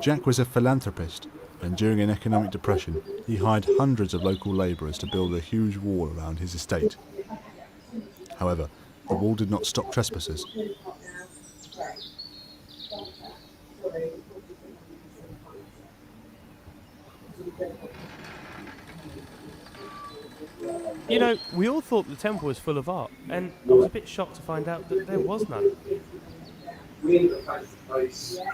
Jack was a philanthropist, and during an economic depression, he hired hundreds of local labourers to build a huge wall around his estate. However, the wall did not stop trespassers. You know, we all thought the temple was full of art, and I was a bit shocked to find out that there was none.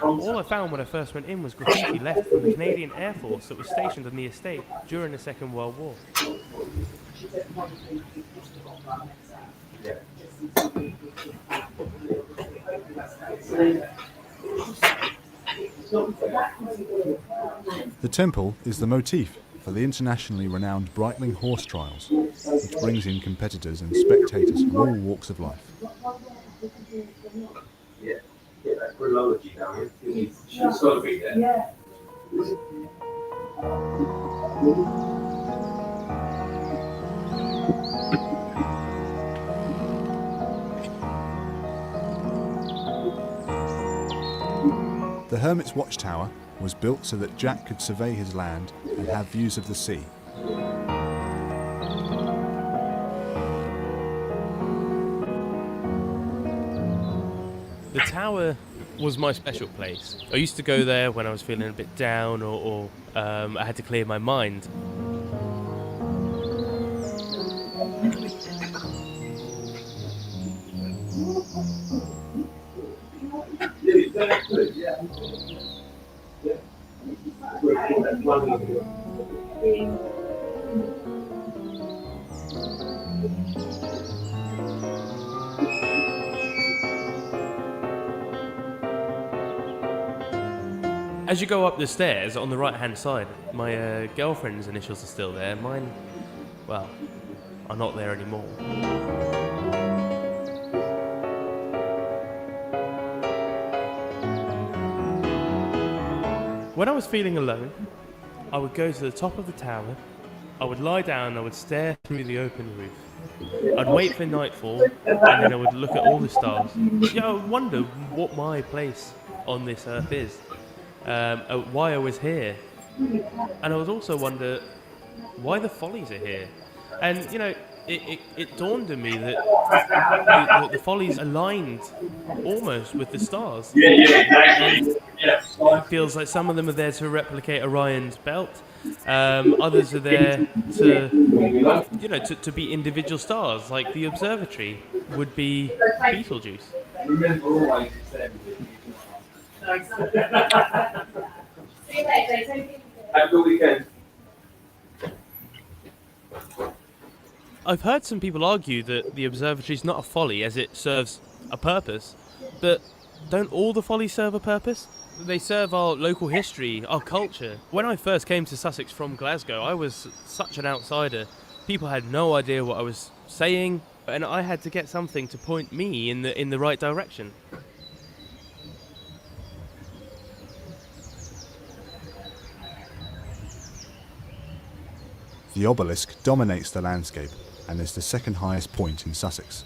All I found when I first went in was graffiti left from the Canadian Air Force that was stationed on the estate during the Second World War. The temple is the motif for the internationally renowned Brightling Horse Trials, which brings in competitors and spectators from all walks of life. The Hermit's Watchtower was built so that Jack could survey his land and have views of the sea. The tower was my special place. I used to go there when I was feeling a bit down or I had to clear my mind. As you go up the stairs on the right hand side, my girlfriend's initials are still there. Mine, well, are not there anymore. When I was feeling alone, I would go to the top of the tower, I would lie down, I would stare through the open roof. I'd wait for nightfall, and then I would look at all the stars. Yeah, I would wonder what my place on this earth is, why I was here. And I would also wonder why the Follies are here. And, you know, it dawned on me that the Follies aligned almost with the stars. And it feels like some of them are there to replicate Orion's belt. Others are there to, you know, to be individual stars, like the observatory would be Betelgeuse. Have a good weekend. I've heard some people argue that the observatory is not a folly as it serves a purpose, but don't all the follies serve a purpose? They serve our local history, our culture. When I first came to Sussex from Glasgow, I was such an outsider. People had no idea what I was saying, and I had to get something to point me in the right direction. The obelisk dominates the landscape and is the second highest point in Sussex.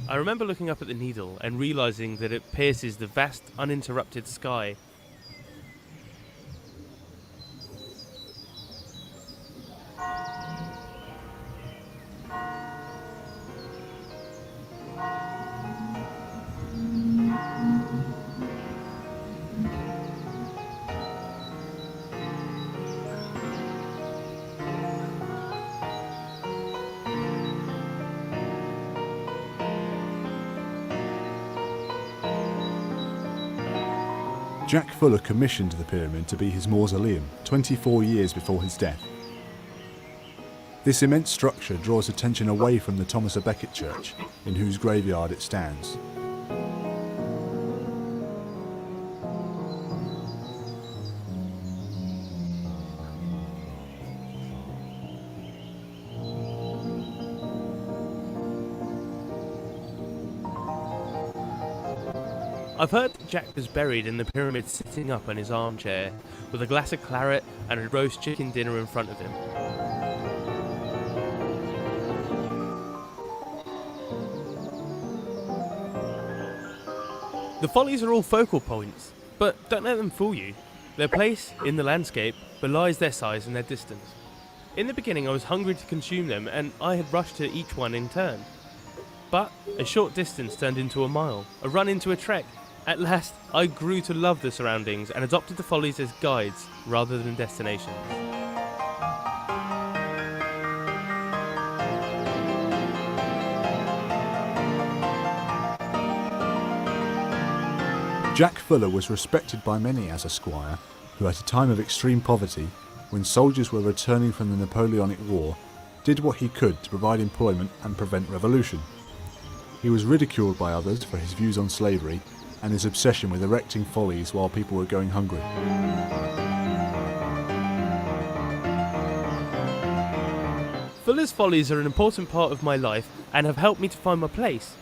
I remember looking up at the needle and realising that it pierces the vast, uninterrupted sky. Jack Fuller commissioned the pyramid to be his mausoleum 24 years before his death. This immense structure draws attention away from the Thomas à Becket church, in whose graveyard it stands. I've heard that Jack was buried in the pyramid sitting up in his armchair, with a glass of claret and a roast chicken dinner in front of him. The Follies are all focal points, but don't let them fool you. Their place in the landscape belies their size and their distance. In the beginning I was hungry to consume them, and I had rushed to each one in turn. But a short distance turned into a mile, a run into a trek. At last, I grew to love the surroundings and adopted the Follies as guides rather than destinations. Jack Fuller was respected by many as a squire who, at a time of extreme poverty, when soldiers were returning from the Napoleonic War, did what he could to provide employment and prevent revolution. He was ridiculed by others for his views on slavery and his obsession with erecting follies while people were going hungry. Fuller's Follies are an important part of my life and have helped me to find my place.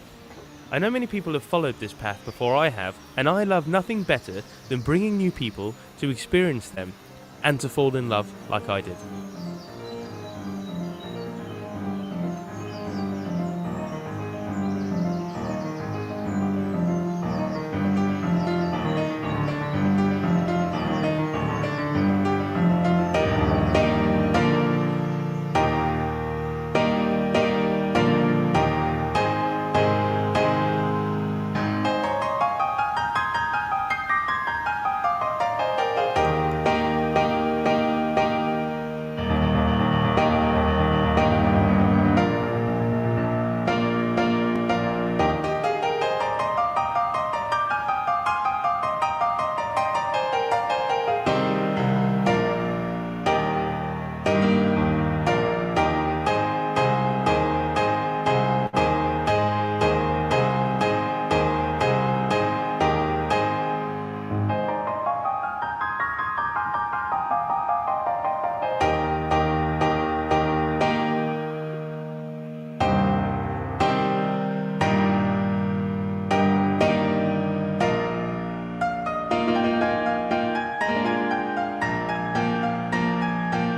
I know many people have followed this path before I have, and I love nothing better than bringing new people to experience them and to fall in love like I did.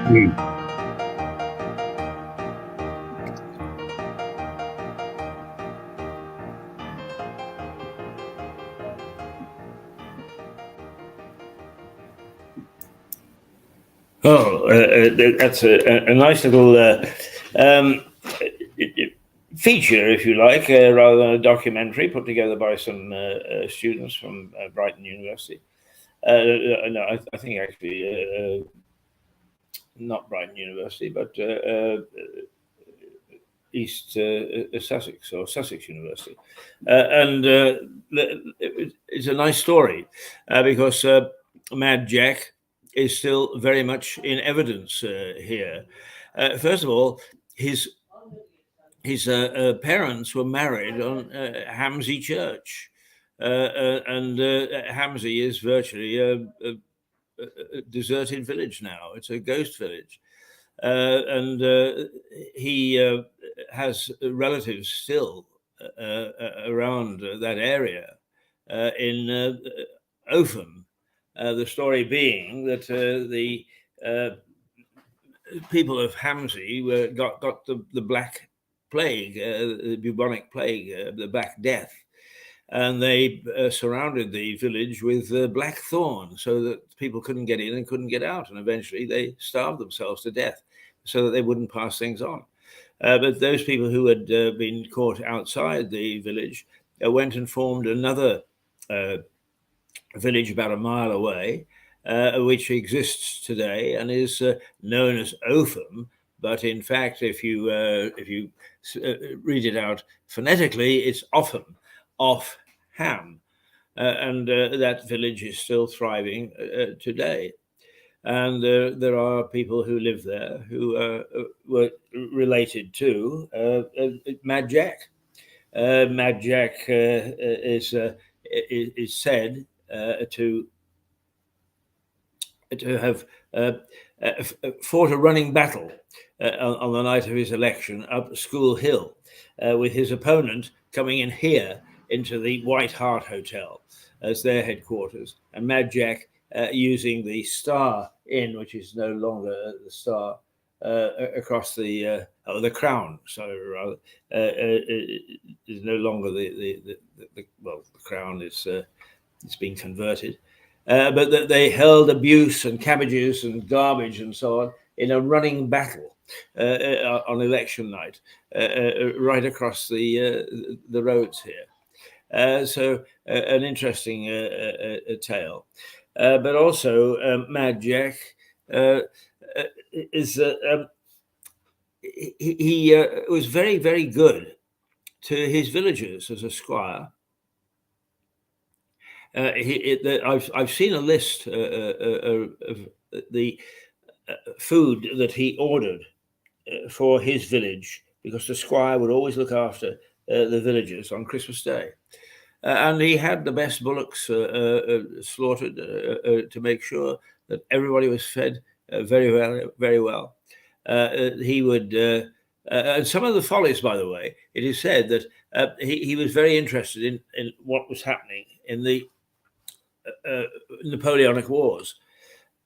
Oh, that's a nice little feature, if you like, rather than a documentary put together by some students from Brighton University. No, I think actually not Brighton University, but East Sussex or Sussex University. And it's a nice story because Mad Jack is still very much in evidence here. First of all, his parents were married on Hamsey Church. And Hamsey is virtually a deserted village now. It's a ghost village. And he has relatives still around that area in Opham. The story being that the people of Hamsey got the Black Plague, the bubonic plague, the Black Death. And they surrounded the village with blackthorn so that people couldn't get in and couldn't get out. And eventually they starved themselves to death so that they wouldn't pass things on. But those people who had been caught outside the village went and formed another village about a mile away, which exists today and is known as Opham. But in fact, if you read it out phonetically, it's Opham, off Ham, and that village is still thriving today. And there are people who live there who were related to Mad Jack. Mad Jack is said to have fought a running battle on the night of his election up School Hill, with his opponent coming in here into the White Hart Hotel as their headquarters, and Mad Jack using the Star Inn, which is no longer the Star, across the Crown. So rather, is no longer the Crown. It's been converted. But that they held abuse and cabbages and garbage and so on in a running battle on election night, right across the roads here. So an interesting tale. But also Mad Jack is he was very, very good to his villagers as a squire. I've seen a list of the food that he ordered for his village, because the squire would always look after the villagers on Christmas Day. And he had the best bullocks slaughtered to make sure that everybody was fed very well, very well. He would, and some of the follies, by the way, it is said that he was very interested in what was happening in the Napoleonic Wars,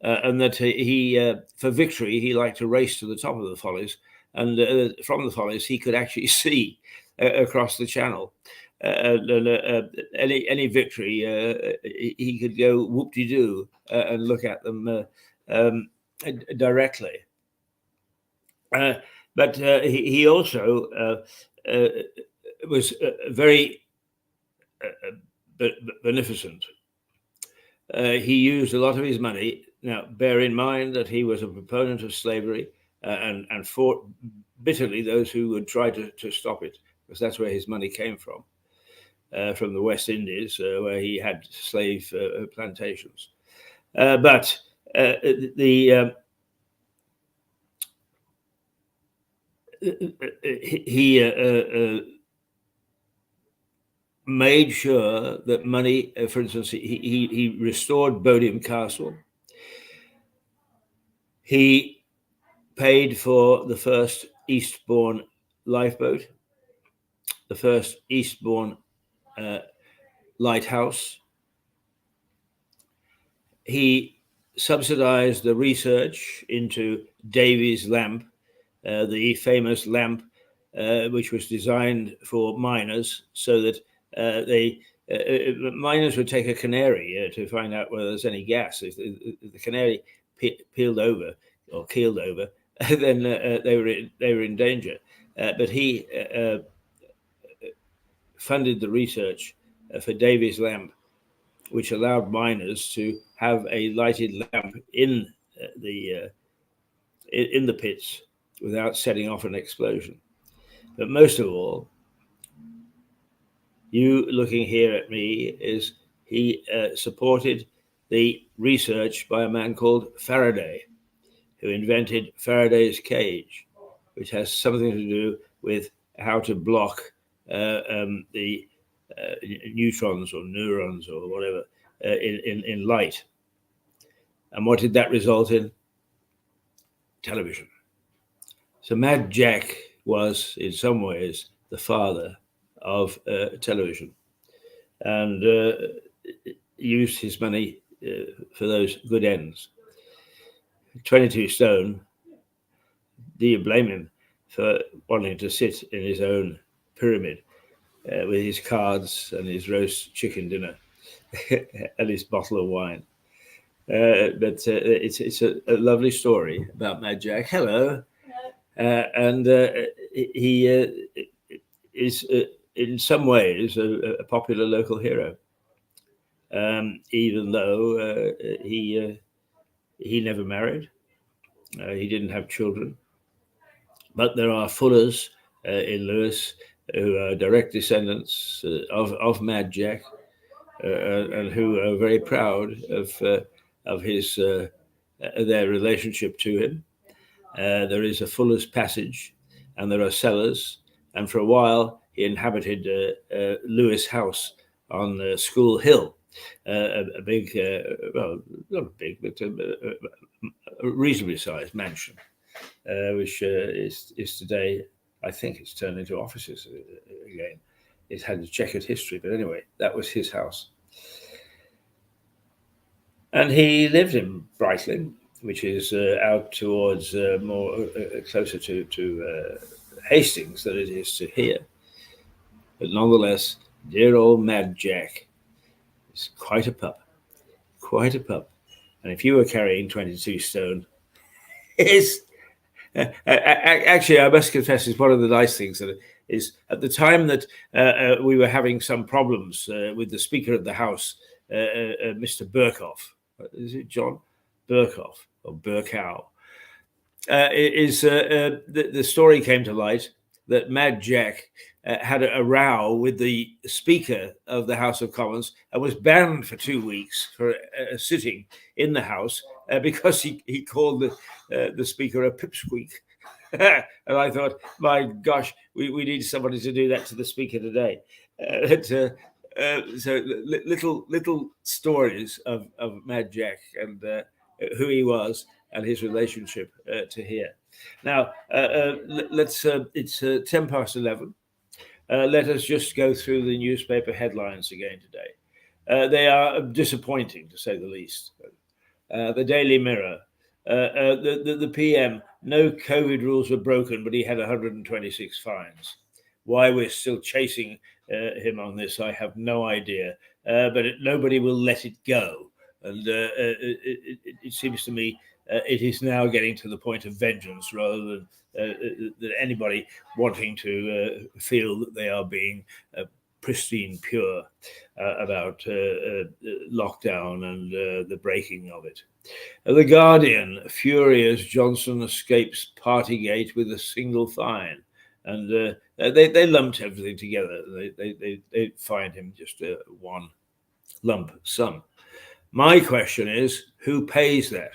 and that he for victory, he liked to race to the top of the follies, and from the follies he could actually see across the channel. Any victory, he could go whoop-de-doo and look at them directly. But he also was very beneficent. He used a lot of his money. Now, bear in mind that he was a proponent of slavery and fought bitterly those who would try to stop it, because that's where his money came from the West Indies, where he had slave plantations. But he made sure that money, for instance, he restored Bodiam Castle. He paid for the first Eastbourne lifeboat, the first Eastbourne lighthouse. He subsidized the research into Davy's lamp, the famous lamp which was designed for miners, so that miners would take a canary to find out whether there's any gas. If the canary peeled over or keeled over, then they were in danger. But he funded the research for Davy's lamp, which allowed miners to have a lighted lamp in the pits without setting off an explosion. But most of all, you looking here at me, is he supported the research by a man called Faraday, who invented Faraday's cage, which has something to do with how to block the neutrons or neurons or whatever in light. And what did that result in? Television. So Mad Jack was, in some ways, the father of television, and used his money for those good ends. 22 stone, do you blame him for wanting to sit in his own pyramid with his cards and his roast chicken dinner and his bottle of wine? But it's a lovely story about Mad Jack. Hello. And he is, in some ways, a popular local hero, even though he never married. He didn't have children. But there are Fullers in Lewes who are direct descendants of Mad Jack, and who are very proud of his their relationship to him. There is a Fuller's Passage, and there are cellars. And for a while, he inhabited Lewes House on School Hill, a big, well, not big, but a reasonably sized mansion, which is today, I think it's turned into offices again. It had a checkered history, but anyway, that was his house. And he lived in Brightling, which is out towards more closer to Hastings than it is to here. But nonetheless, dear old Mad Jack is quite a pup, quite a pup. And if you were carrying 22 stone, it's actually, I must confess, is one of the nice things that is at the time that we were having some problems with the Speaker of the House, Mr. Burkhoff. Is it John Burkhoff or Burkow? The story came to light that Mad Jack had a row with the Speaker of the House of Commons and was banned for 2 weeks for sitting in the House because he called the Speaker a pipsqueak. And I thought, my gosh, we need somebody to do that to the Speaker today. So little stories of Mad Jack and who he was and his relationship to here. Now, let's. It's 11:10. Let us just go through the newspaper headlines again today. They are disappointing, to say the least. The Daily Mirror. The PM. No COVID rules were broken, but he had 126 fines. Why we're still chasing him on this, I have no idea. But nobody will let it go. And it seems to me it is now getting to the point of vengeance rather than anybody wanting to feel that they are being pristine pure about lockdown and the breaking of it. The Guardian, furious Johnson escapes Partygate with a single fine. And they lumped everything together. They fined him just one lump sum. My question is, who pays that?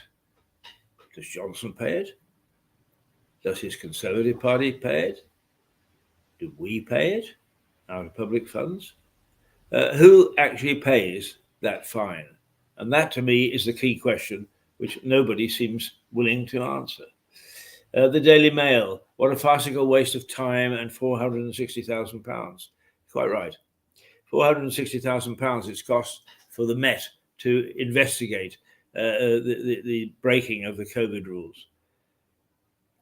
Does Johnson pay it? Does his Conservative Party pay it? Do we pay it out of public funds? Who actually pays that fine? And that, to me, is the key question, which nobody seems willing to answer. The Daily Mail, what a farcical waste of time and £460,000. Quite right. £460,000 it's cost for the Met to investigate the breaking of the COVID rules,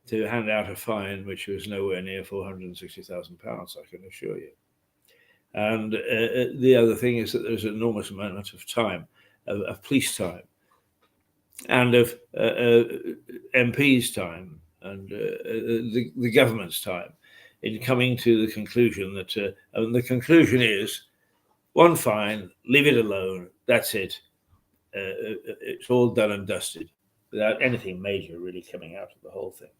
to hand out a fine which was nowhere near £460,000, I can assure you. And the other thing is that there's an enormous amount of time, of police time, and of MPs' time, and the government's time, in coming to the conclusion that, and the conclusion is, one fine, leave it alone, that's it. It's all done and dusted, without anything major really coming out of the whole thing.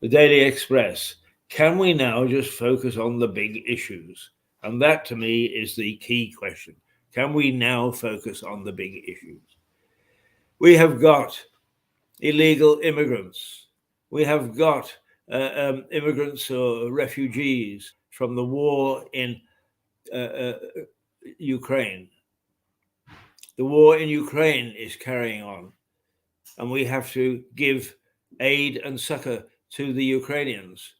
The Daily Express, can we now just focus on the big issues? And that, to me, is the key question. Can we now focus on the big issues? We have got illegal immigrants. We have got immigrants or refugees from the war in Ukraine. The war in Ukraine is carrying on, and we have to give aid and succor to the Ukrainians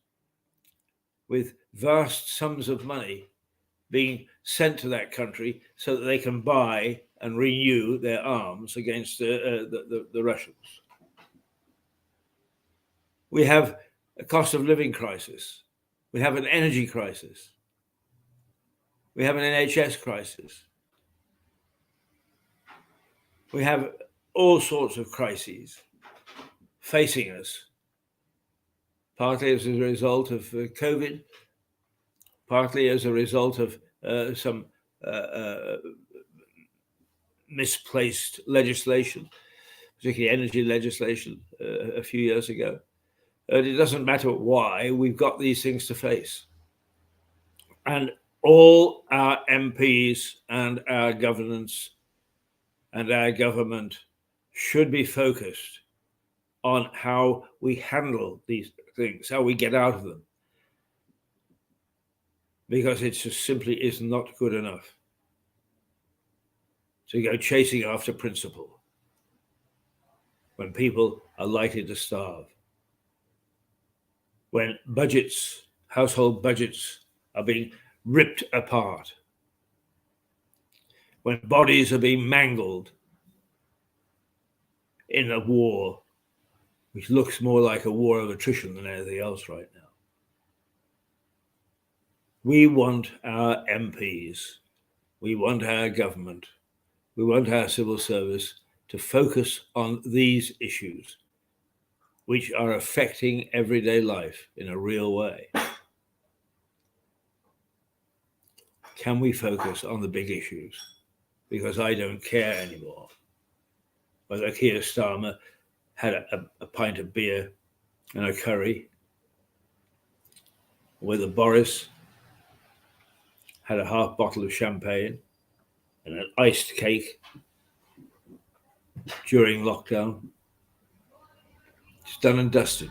with vast sums of money being sent to that country so that they can buy and renew their arms against the Russians. We have a cost of living crisis. We have an energy crisis. We have an NHS crisis. We have all sorts of crises facing us, partly as a result of COVID, partly as a result of some misplaced legislation, particularly energy legislation a few years ago. It doesn't matter why, we've got these things to face. And all our MPs and our governance and our government should be focused on how we handle these things, how we get out of them. Because it just simply is not good enough to go chasing after principle when people are likely to starve, when budgets, household budgets, are being ripped apart, when bodies are being mangled in a war which looks more like a war of attrition than anything else right now. We want our MPs, we want our government, we want our civil service to focus on these issues which are affecting everyday life in a real way. Can we focus on the big issues? Because I don't care anymore whether Keir Starmer had a pint of beer and a curry, whether Boris had a half bottle of champagne and an iced cake during lockdown. It's done and dusted.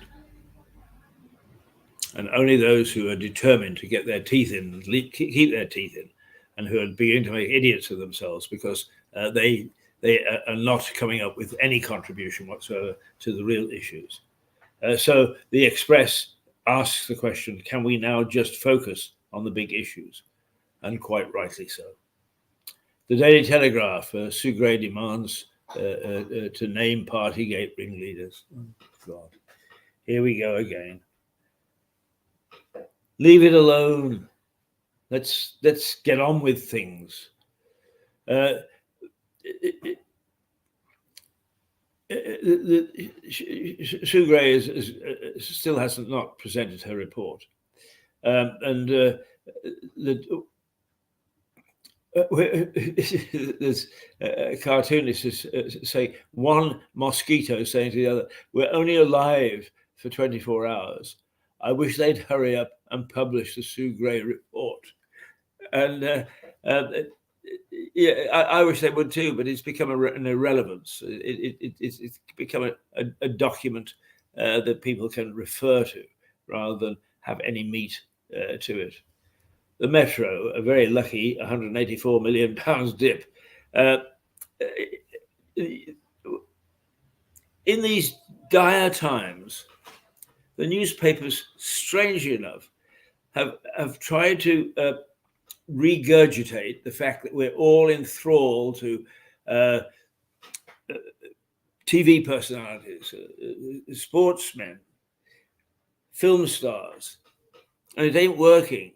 And only those who are determined to get their teeth in, keep their teeth in, and who are beginning to make idiots of themselves because they are not coming up with any contribution whatsoever to the real issues. So the Express asks the question, can we now just focus on the big issues? And quite rightly so. The Daily Telegraph, Sue Gray demands to name Partygate ringleaders. Oh, God, here we go again. Leave it alone. Let's get on with things. Sue Gray still hasn't not presented her report, and there's cartoonists say one mosquito saying to the other, "We're only alive for 24 hours. I wish they'd hurry up and publish the Sue Gray report." And yeah, I wish they would too, but it's become an irrelevance. It's become a document that people can refer to rather than have any meat to it. The Metro, a very lucky £184 million dip. In these dire times, the newspapers, strangely enough, have tried to regurgitate the fact that we're all in thrall to TV personalities, sportsmen, film stars, and it ain't working,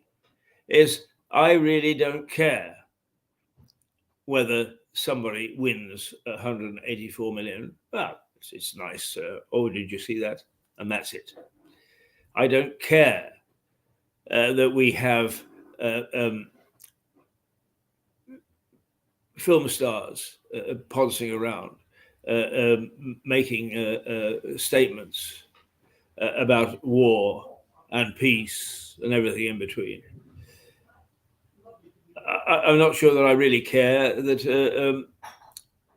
is I really don't care whether somebody wins 184 million. Well, it's nice. Oh, did you see that? And that's it. I don't care that we have film stars poncing around, making statements about war and peace and everything in between. I'm not sure that I really care that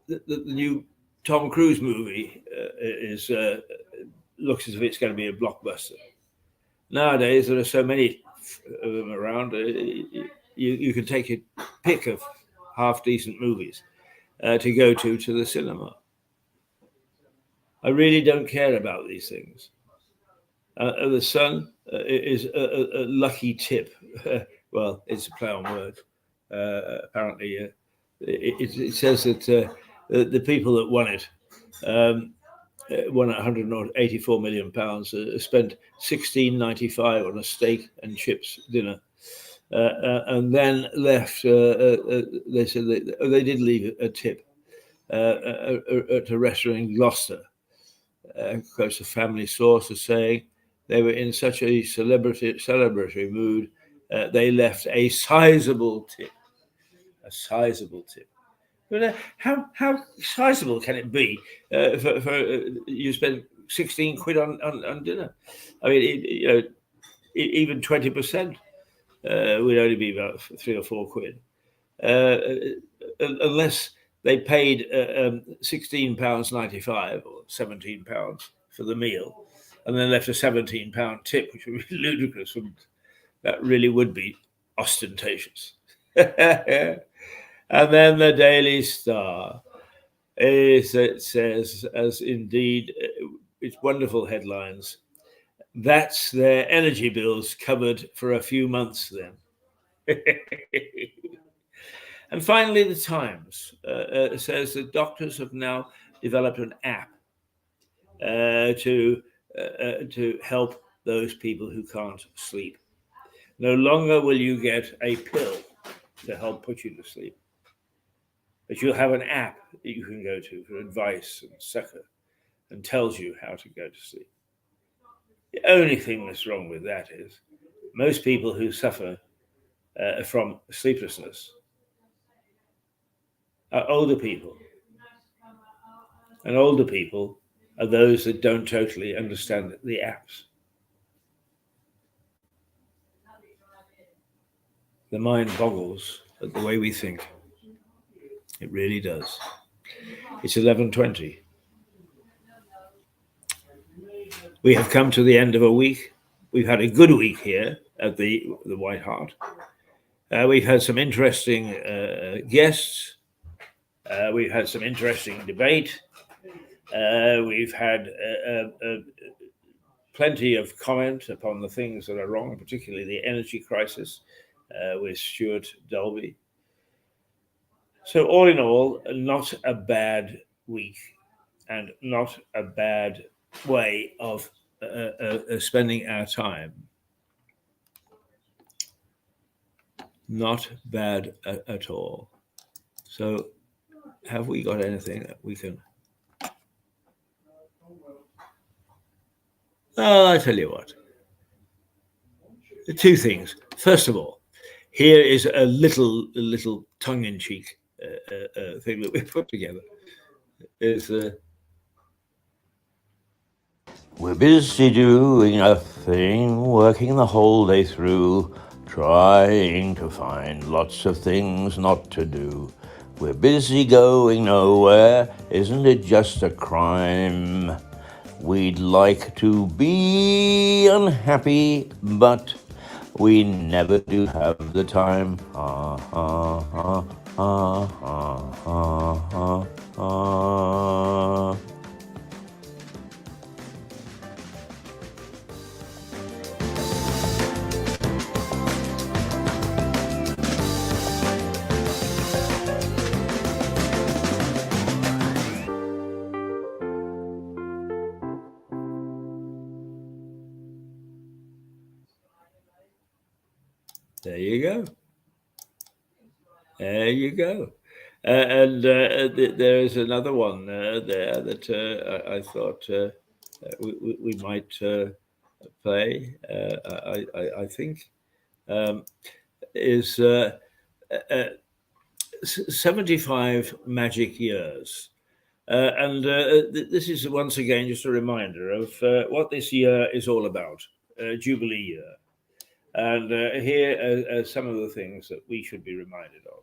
the new Tom Cruise movie looks as if it's going to be a blockbuster. Nowadays, there are so many of them around. You can take a pick of half-decent movies to go to the cinema. I really don't care about these things. The Sun is a lucky tip. Well, it's a play on words. Apparently, it says that the people that won it won 184 million pounds, spent £16.95 on a steak and chips dinner, and then left. They said they did leave a tip at a restaurant in Gloucester. Quotes a family source as saying they were in such a celebratory mood, they left a sizable tip. A sizable tip. But how sizable can it be for you spend 16 quid on dinner? I mean, even 20% would only be about £3 or £4, unless they paid £16.95 or £17 for the meal, and then left a £17 tip, which would be ludicrous. That really would be ostentatious. And then the Daily Star it says, as indeed, it's wonderful headlines. That's their energy bills covered for a few months then. And finally, the Times says that doctors have now developed an app to help those people who can't sleep. No longer will you get a pill to help put you to sleep, but you'll have an app that you can go to for advice and succor and tells you how to go to sleep. The only thing that's wrong with that is most people who suffer from sleeplessness are older people. And older people are those that don't totally understand the apps. The mind boggles at the way we think. It really does. It's 11:20. We have come to the end of a week. We've had a good week here at the White Hart. We've had some interesting guests. We've had some interesting debate. We've had plenty of comment upon the things that are wrong, particularly the energy crisis with Stuart Dolby. So all in all, not a bad week and not a bad way of spending our time. Not bad at all. So have we got anything that we can... Oh, I tell you what. Two things. First of all, here is a little tongue-in-cheek thing that we put together. We're busy doing nothing, working the whole day through, trying to find lots of things not to do. We're busy going nowhere, isn't it just a crime? We'd like to be unhappy, but we never do have the time. There you go. There you go. And there is another one there that I thought we might play. I think is 75 Magic Years. And this is once again just a reminder of what this year is all about, Jubilee year. And here are some of the things that we should be reminded of.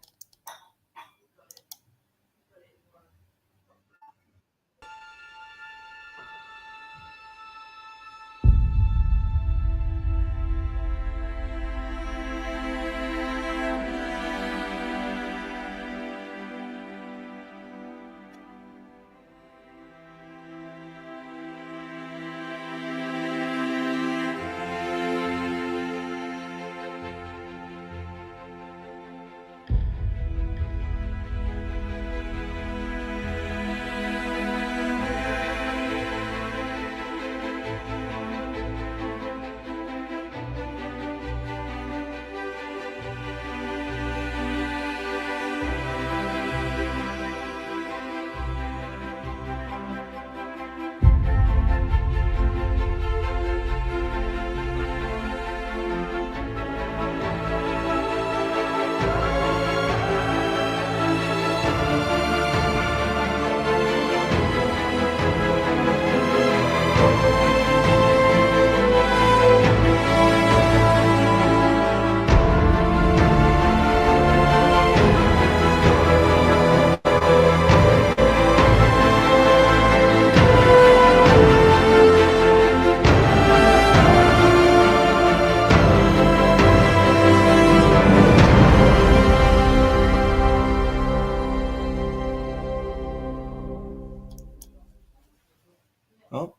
Well,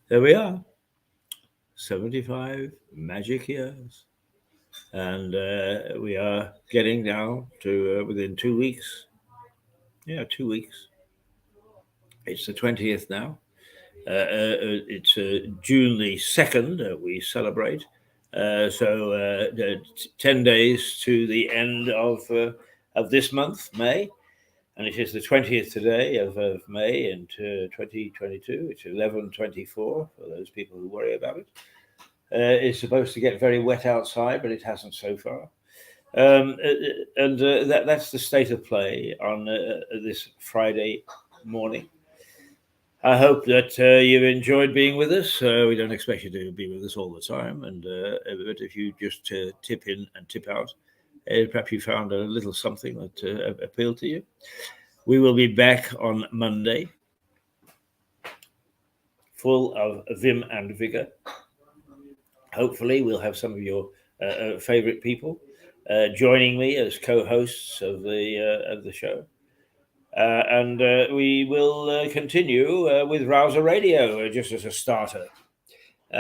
there we are. 75 magic years. And we are getting now to within 2 weeks. Yeah, 2 weeks. It's the 20th now. It's June the 2nd we celebrate. So 10 days to the end of this month, May. And it is the 20th today of May in 2022. It's 11:24 for those people who worry about it. It's supposed to get very wet outside, but it hasn't so far. And that's the state of play on this Friday morning. I hope that you've enjoyed being with us. We don't expect you to be with us all the time, and but if you just tip in and tip out, perhaps you found a little something that appealed to you. We will be back on Monday, full of vim and vigor. Hopefully, we'll have some of your favorite people joining me as co-hosts of the show. And we will continue with Rouser Radio just as a starter,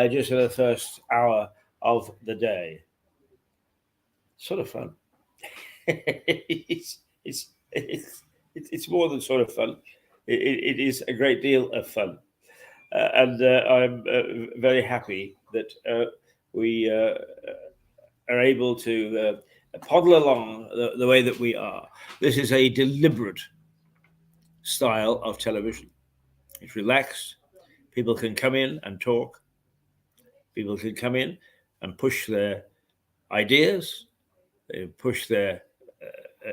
just for the first hour of the day. Sort of fun. It's more than sort of fun. It is a great deal of fun. And I'm very happy that we are able to poddle along the way that we are. This is a deliberate style of television. It's relaxed. People can come in and talk. People can come in and push their ideas. They push their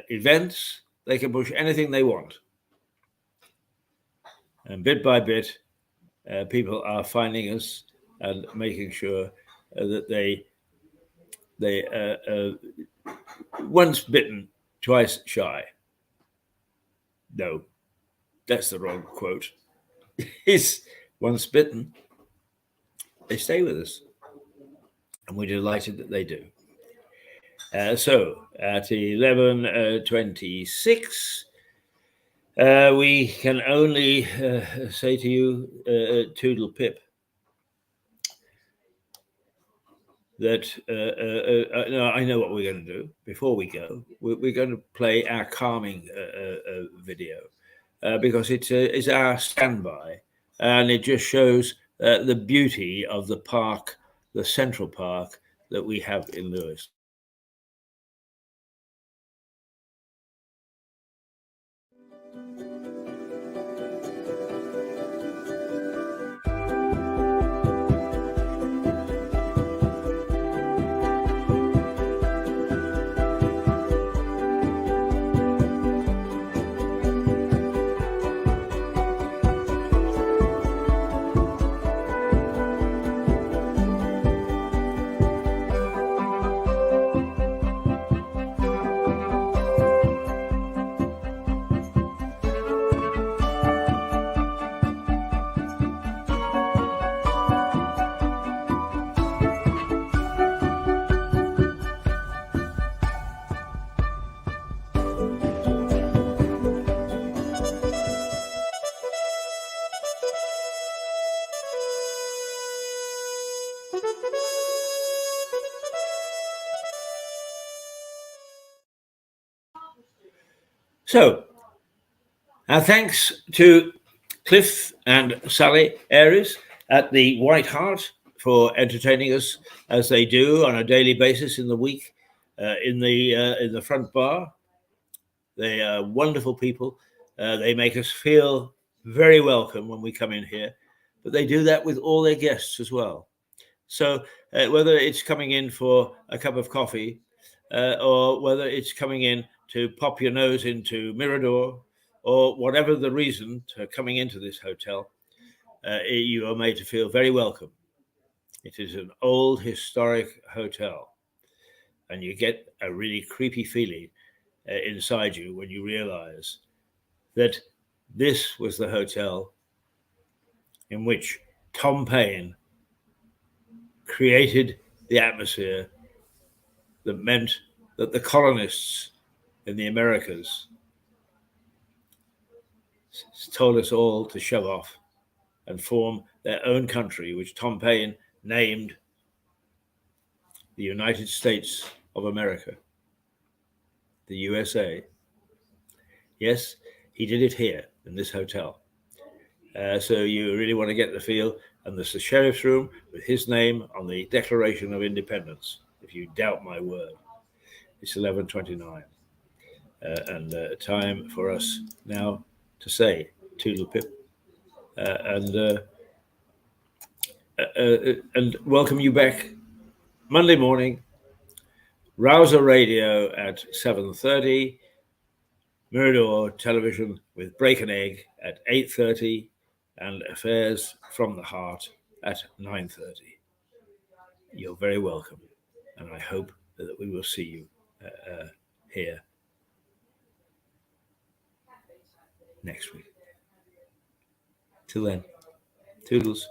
events. They can push anything they want. And bit by bit, people are finding us and making sure that they once bitten, twice shy. No, that's the wrong quote. It's once bitten, they stay with us. And we're delighted that they do. So at 11:26, we can only say to you, Toodle Pip, that no, I know what we're going to do. Before we go, we're going to play our calming video because it's our standby, and it just shows the beauty of the park, the Central Park that we have in Lewes. So, our thanks to Cliff and Sally Aries at the White Hart for entertaining us as they do on a daily basis in the week in the front bar. They are wonderful people. They make us feel very welcome when we come in here, but they do that with all their guests as well. So whether it's coming in for a cup of coffee or whether it's coming in to pop your nose into Mirador or whatever the reason to coming into this hotel, you are made to feel very welcome. It is an old historic hotel, and you get a really creepy feeling inside you when you realize that this was the hotel in which Tom Paine created the atmosphere that meant that the colonists in the Americas told us all to shove off and form their own country, which Tom Paine named the United States of America, the USA. Yes, he did it here in this hotel. So you really want to get the feel, and there's the sheriff's room with his name on the Declaration of Independence, if you doubt my word. It's 11:29, and time for us now to say toodle pip and welcome you back Monday morning, Rouser Radio at 7:30, Mirador Television with Break an Egg at 8:30, and Affairs from the Heart at 9:30. You're very welcome, and I hope that we will see you here next week. Till then, toodles.